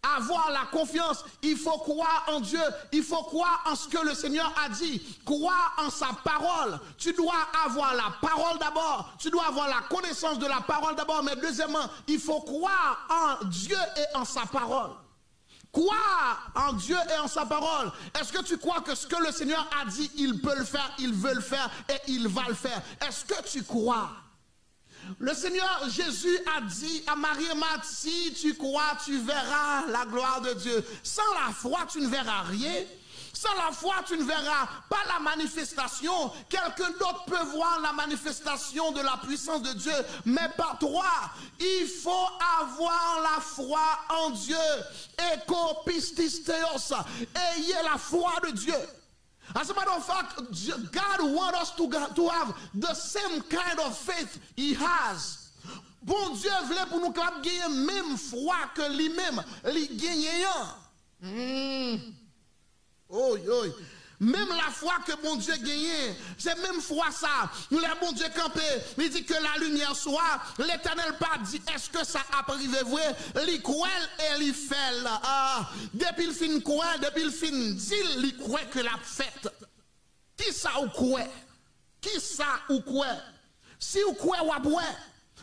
avoir la confiance, il faut croire en Dieu, il faut croire en ce que le Seigneur a dit, croire en sa parole. Tu dois avoir la parole d'abord, tu dois avoir la connaissance de la parole d'abord, mais deuxièmement, il faut croire en Dieu et en sa parole. Croire en Dieu et en sa parole. Est-ce que tu crois que ce que le Seigneur a dit, il peut le faire, il veut le faire et il va le faire? Est-ce que tu crois? Le Seigneur Jésus a dit à Marie et Marthe, si tu crois, tu verras la gloire de Dieu. Sans la foi, tu ne verras rien. Sans la foi, tu ne verras pas la manifestation. Quelqu'un d'autre peut voir la manifestation de la puissance de Dieu, mais pas toi. Il faut avoir la foi en Dieu. Eko pististeos. Ayez la foi de Dieu. As a matter of fact, God wants us to have the same kind of faith He has. Bon Dieu voulait pour nous gagner même foi que lui-même, lui gagnant. Oh, oh. Même la foi que bon Dieu gagne, c'est même foi ça. Le bon Dieu campé, il dit que la lumière soit. L'Éternel pas dit est-ce que ça a privé vrai? Il croit et il fait. Ah, depuis le fin croit, depuis le fin dit, il croit que la fête. Qui ça ou quoi? Qui ça ou quoi? Si ou quoi ou quoi?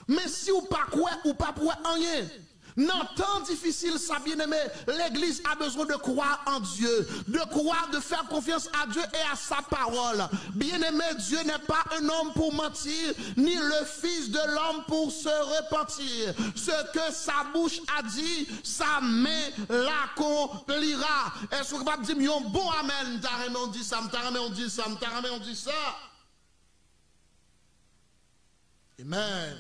Mais si ou pas quoi ou pas pour rien. Dans temps difficile, ça bien-aimé, l'Église a besoin de croire en Dieu, de croire, de faire confiance à Dieu et à sa parole. Bien-aimé, Dieu n'est pas un homme pour mentir, ni le Fils de l'homme pour se repentir. Ce que sa bouche a dit, sa main l'accomplira. Est-ce que vous pouvez dire un bon amen? T'as on dit ça, on dit ça, on dit ça. Amen.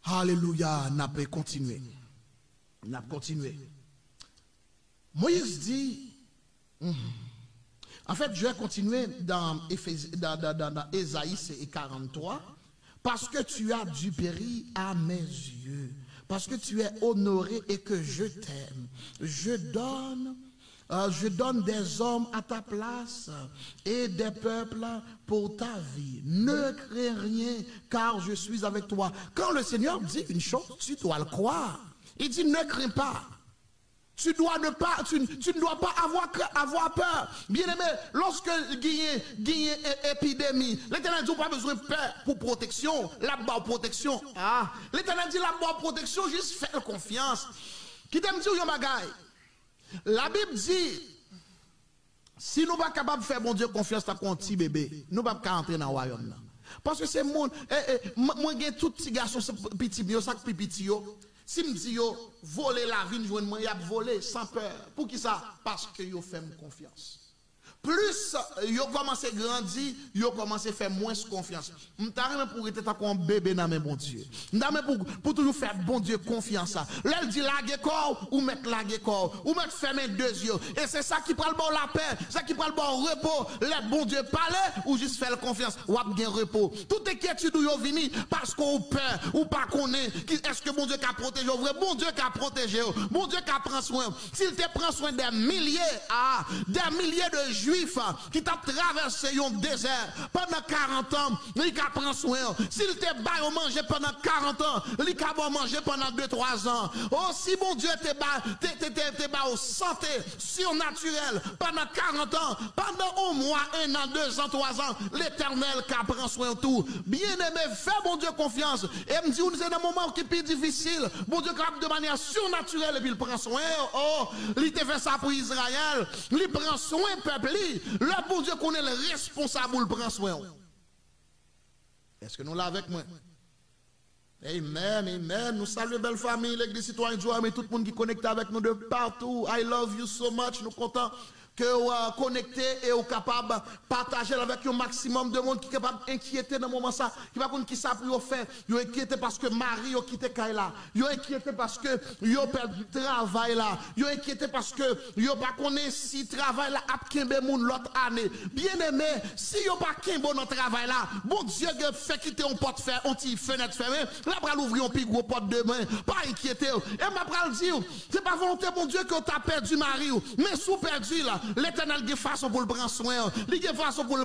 Alléluia, n'a pas continué. N'a pas continué. Moïse dit, en fait, je vais continuer dans Ésaïe 43, parce que tu as du péri à mes yeux, parce que tu es honoré et que je t'aime. Je donne des hommes à ta place et des peuples pour ta vie. Ne crains rien, car je suis avec toi. Quand le Seigneur dit une chose, tu dois le croire. Il dit ne crains pas. Tu ne dois pas avoir peur. Bien-aimé, lorsque il y a une épidémie, l'Éternel dit pas besoin de peur pour protection. La protection. Ah, l'Éternel dit la protection, juste faire confiance. Qui t'aime dire un bagaille? La Bible dit, Si nous pas capable de faire bon Dieu confiance à un petit bébé, nous pas capable entrer dans le royaume. Parce que c'est monde, moi j'ai tout petit garçon petit bio sac petit yo. Si me dit yo voler la vie joindre moi y a volé sans peur. Pour qui ça? Parce que yo fait confiance. Plus yo commencé grandir, yo commencé faire moins confiance. M'ta même pour être comme un bébé dans mes bon Dieu. M'ta même pour toujours faire bon Dieu confiance. Là il dit laguer corps ou mettre laguer corps ou mettre fermer deux yeux et c'est ça qui prend le bon la paix, ça qui prend le bon repos. Let bon Dieu parler ou juste faire confiance ou a bien repos. Toute inquiétude yo vini parce qu'on peur ou pas connaît est-ce que bon Dieu qui a protégé vrai bon Dieu qui a protégé bon Dieu qui a prend soin. S'il te prend soin des milliers de juifs qui t'a traversé un désert pendant 40 ans, il a pris soin. S'il te bat manger pendant 40 ans, il a manger pendant 2-3 ans. Oh, si bon Dieu te bat au santé surnaturelle pendant 40 ans, pendant un mois, 1 an, 2 ans, 3 ans, l'éternel qui a pris soin de tout. Bien aimé, fais bon Dieu confiance. Et me dit, c'est un moment qui est plus difficile. Bon Dieu capable de manière surnaturelle et puis il prend soin. Oh, il te fait ça pour Israël. Il prend soin peuple. Le bon Dieu connaît le responsable pour prendre soin. Est-ce que nous l'avons avec moi? Amen, amen. Nous saluons belle famille, l'église citoyenne de Joie, mais tout le monde qui est connecté avec nous de partout. I love you so much. Nous comptons que vous connecté et vous capable de partager avec un maximum de monde qui est capable d'inquiéter dans le moment ça, qui va connaître qui ça pour faire. Vous inquiété parce que Marie a quitté Kaila. Vous inquiété parce que vous perdu travail là. Vous inquiété parce que vous pas connaît si travail là a kembe moun l'autre année. Bien aimé, si vous pas kembe dans travail là, bon Dieu fait quitter un porte fer, un petit fenêtre fermée, là pour l'ouvrir un plus gros porte demain. Pas inquiété. Et m'a pral dire, c'est pas volonté bon Dieu que tu as perdu Marie, mais sous perdu là. L'Éternel a façon pour le prendre soin, il a façon pour le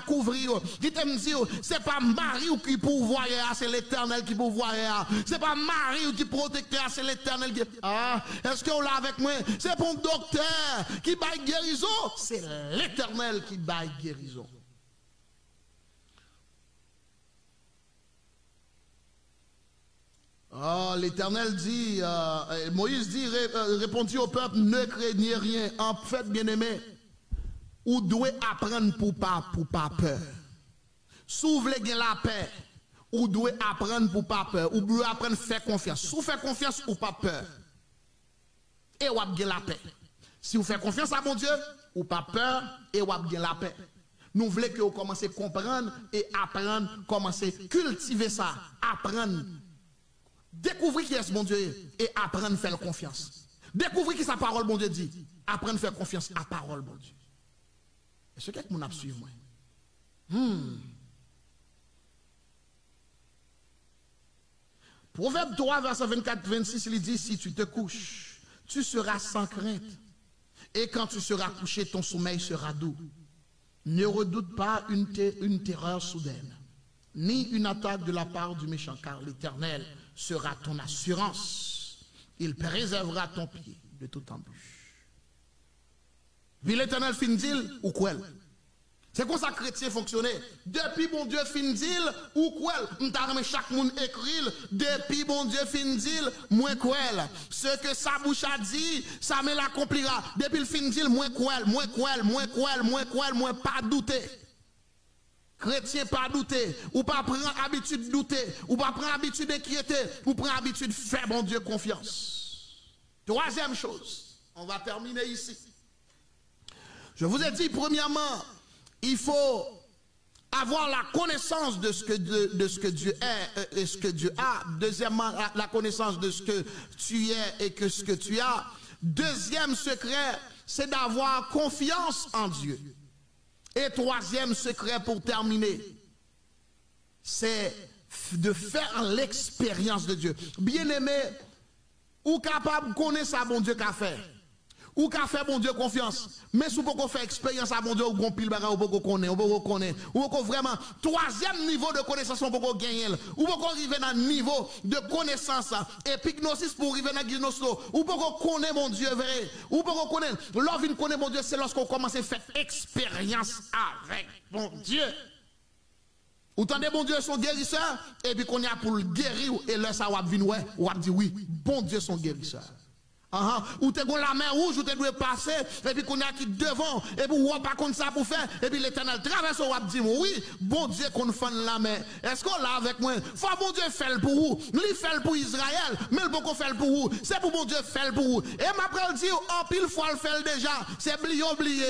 couvrir. Qui t'aime dire, c'est pas Marie qui pourvoit, c'est l'Éternel qui pourvoit. C'est pas Marie qui protège, c'est l'Éternel qui. Ah, est-ce que vous l'avez avec moi? C'est pour un docteur qui baille guérison, c'est l'Éternel qui baille guérison. Oh, l'Éternel dit, Moïse dit, répondit au peuple, ne craignez rien. En fait, bien-aimé, ou doit apprendre pour pas peur. S'ouvre la paix, ou doit apprendre pour pas peur. Ou doit apprendre à faire confiance. Si vous faites confiance ou pas peur, et vous avez la paix. Si vous faites confiance à mon Dieu, ou pas peur, et vous avez la paix. Nous voulons que vous commencez à comprendre et apprendre, commencer à cultiver ça, apprendre. Découvrez qui est ce bon Dieu et apprendre à faire confiance. Découvrez qui sa parole bon Dieu dit. Apprendre à faire confiance à la parole bon Dieu. Est-ce que quelqu'un m'a suivi moi? Proverbe 3, verset 24-26, il dit, si tu te couches, tu seras sans crainte. Et quand tu seras couché, ton sommeil sera doux. Ne redoute pas une terreur soudaine, ni une attaque de la part du méchant, car l'Éternel sera ton assurance. Il préservera ton pied de toute embûche. Puis l'Éternel fin dit ou quoi? C'est comme ça que chrétien fonctionnait. Depuis bon Dieu fin dit ou quoi? M'ta chaque monde écrit depuis bon Dieu fin dit moins quoi? Ce que sa bouche a dit, ça me l'accomplira. Depuis le fin dit moins pas douter. Chrétien pas douter, ou pas prendre habitude de douter, ou pas prendre habitude d'inquiéter, ou prendre habitude de faire bon Dieu confiance. Troisième chose, on va terminer ici. Je vous ai dit, premièrement, il faut avoir la connaissance de ce que Dieu est et ce que Dieu a. Deuxièmement, la connaissance de ce que tu es et que ce que tu as. Deuxième secret, c'est d'avoir confiance en Dieu. Et troisième secret pour terminer, c'est de faire l'expérience de Dieu. Bien aimé, ou capable de connaître ça, bon Dieu qu'a fait. Ou qu'a fait bon Dieu confiance. Mais si vous pouvez faire expérience à bon Dieu, ou bon pile bagarre, ou pouvez connaître, ou pouvez vraiment, troisième niveau de connaissance, ou pouvez gagner, ou pouvez arriver dans un niveau de connaissance, épignosis pour arriver dans gnosis, ou pouvez connaître mon Dieu vrai, ou pouvez connaître, l'envie connaître mon Dieu, c'est lorsqu'on commence à faire expérience avec mon Dieu. Ou tendez bon Dieu son guérisseur, et puis qu'on y a pour le guérir, et là ça va venir, ou va dire oui, bon Dieu son guérisseur. Ou te gon la main rouge, ou te doit passer, et puis qu'on a qui devant, et puis ou pas contre ça pour faire, et puis l'Éternel traverse, ou dit oui, bon Dieu qu'on fait la main. Est-ce qu'on l'a avec moi? Faut bon Dieu faire pour vous. Il fait pour Israël, mais le bon qu'on fait pour vous. C'est pour bon Dieu faire pour vous. Et m'après le dire, en pile fois le faire déjà. C'est oublié.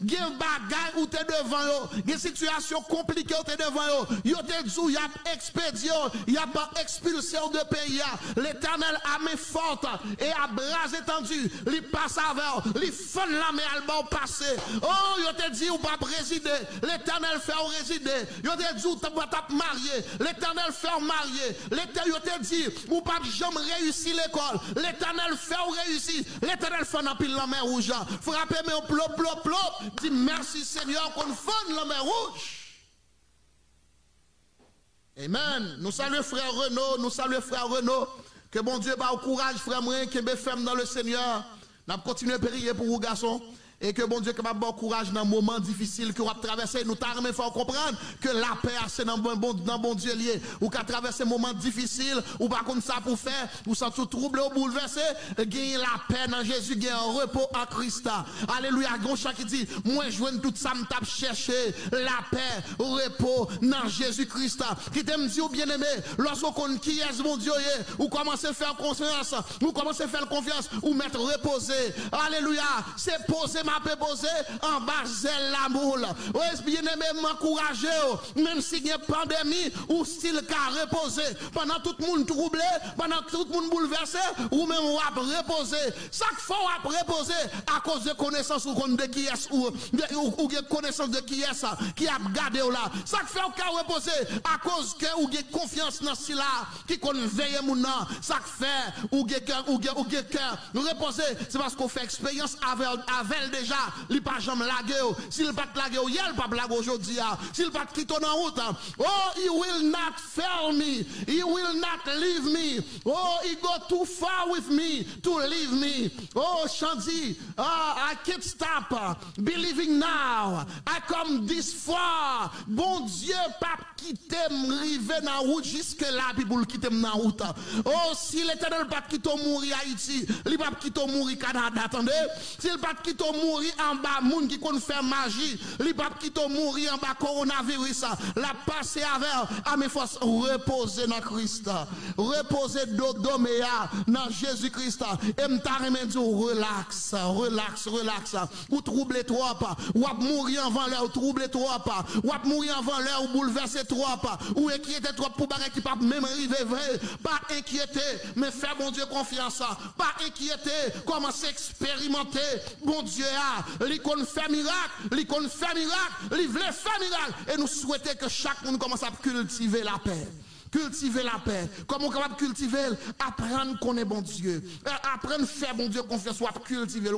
Gen bagay ou te devant yo, gen situation compliquée ou te devant yo. Yo te dit, y a expédié, y a pas expulsé de pays. L'Éternel a mis forte et à bras étendu, il passe avec, il fait la main à le passé. Oh, yo te dit ou pas résider, l'Éternel fait résider. Yo te dit ou pas marier, l'Éternel fait marier. L'Éternel yo te dit ou pas jamais réussir l'école, l'Éternel fait réussir. L'Éternel fait dans pile la main rouge. Frappez mais plop. Dis merci Seigneur qu'on fait la main rouge. Amen. Nous saluons frère Renaud, que bon Dieu va au courage, frère moi, que be ferme dans le Seigneur. N'a continuer à prier pour vous, garçons. Et que bon Dieu capable bon courage dans un moment difficile que vous avez traversé. Nous t'armons, il faut comprendre que la paix, c'est dans bon Dieu lié. Ou qu'à traverser un moment difficile, ou pas comme ça pour faire, ou sans tout trouble ou bouleversé, gagne la paix dans Jésus, gagne un repos en Christ. Alléluia, grand chant qui dit, moi je veux tout ça, me tape chercher la paix, repos dans Jésus-Christ. Qui t'aime dit, ou bien aimé, lorsqu'on connaît qui est mon Dieu, ou commencez à faire confiance, ou commencez à faire confiance, ou mettre reposer. Alléluia, c'est poser m'a posé en bas l'amour. Oui, bien aimé, m'encourager, même s'il y a pandémie, ou s'il a reposé, pendant tout le monde troublé, pendant tout le monde bouleversé, ou même ou a reposé. Chaque fois ou a reposé, à cause de connaissance ou de qui est, ou de connaissance de qui est ça, qui a gardé là. Chaque fois ou a reposé, à cause que ou de confiance dans ce là, qui qu'on veille mon nom, chaque fait, ou de cœur, reposer, c'est parce qu'on fait expérience avec déjà, il pas jamais lagué. S'il pas lagué, il pas lagué aujourd'hui. S'il pas quitter en route, oh, he will not fail me. He will not leave me. Oh, he go too far with me to leave me. Oh, Chandi, I can't stop believing now. I come this far. Bon Dieu, pas quitter m'river dans route jusque là puis pour quitter dans route. Oh, si l'Éternel pas quitter mourir Haïti, il pas quitter mourir Canada, attendez. S'il pas quitter mourir en bas moun qui kon faire magie, li pas quitter mourir en bas coronavirus, la passer avec à mes forces reposer dans Christ. Reposer doméa dans Jésus-Christ et m'tareme dit relax. Ou troubler trop pas, ou mourir avant l'heure, ou troubler trop pas, ou mourir avant l'heure, ou bouleverser trop pas, ou inquiéter trop pour barrer qui pas même arriver vrai, pas inquiéter, mais faire bon Dieu confiance, pas inquiéter, commencer à expérimenter bon Dieu li kon fait miracle, li veut faire miracle et nous souhaitons que chaque monde commence à cultiver la paix. Cultiver la paix. Comment on est capable de cultiver? Apprendre qu'on est bon Dieu. Apprendre à faire bon Dieu confiance. Ou à cultiver. Et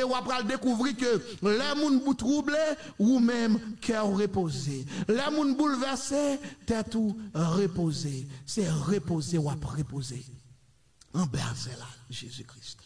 ou après découvrir que les gens troublés ou même cœur reposé. Les gens bouleversés, tête ou reposé. C'est reposer ou à reposer. En berzel Jésus-Christ.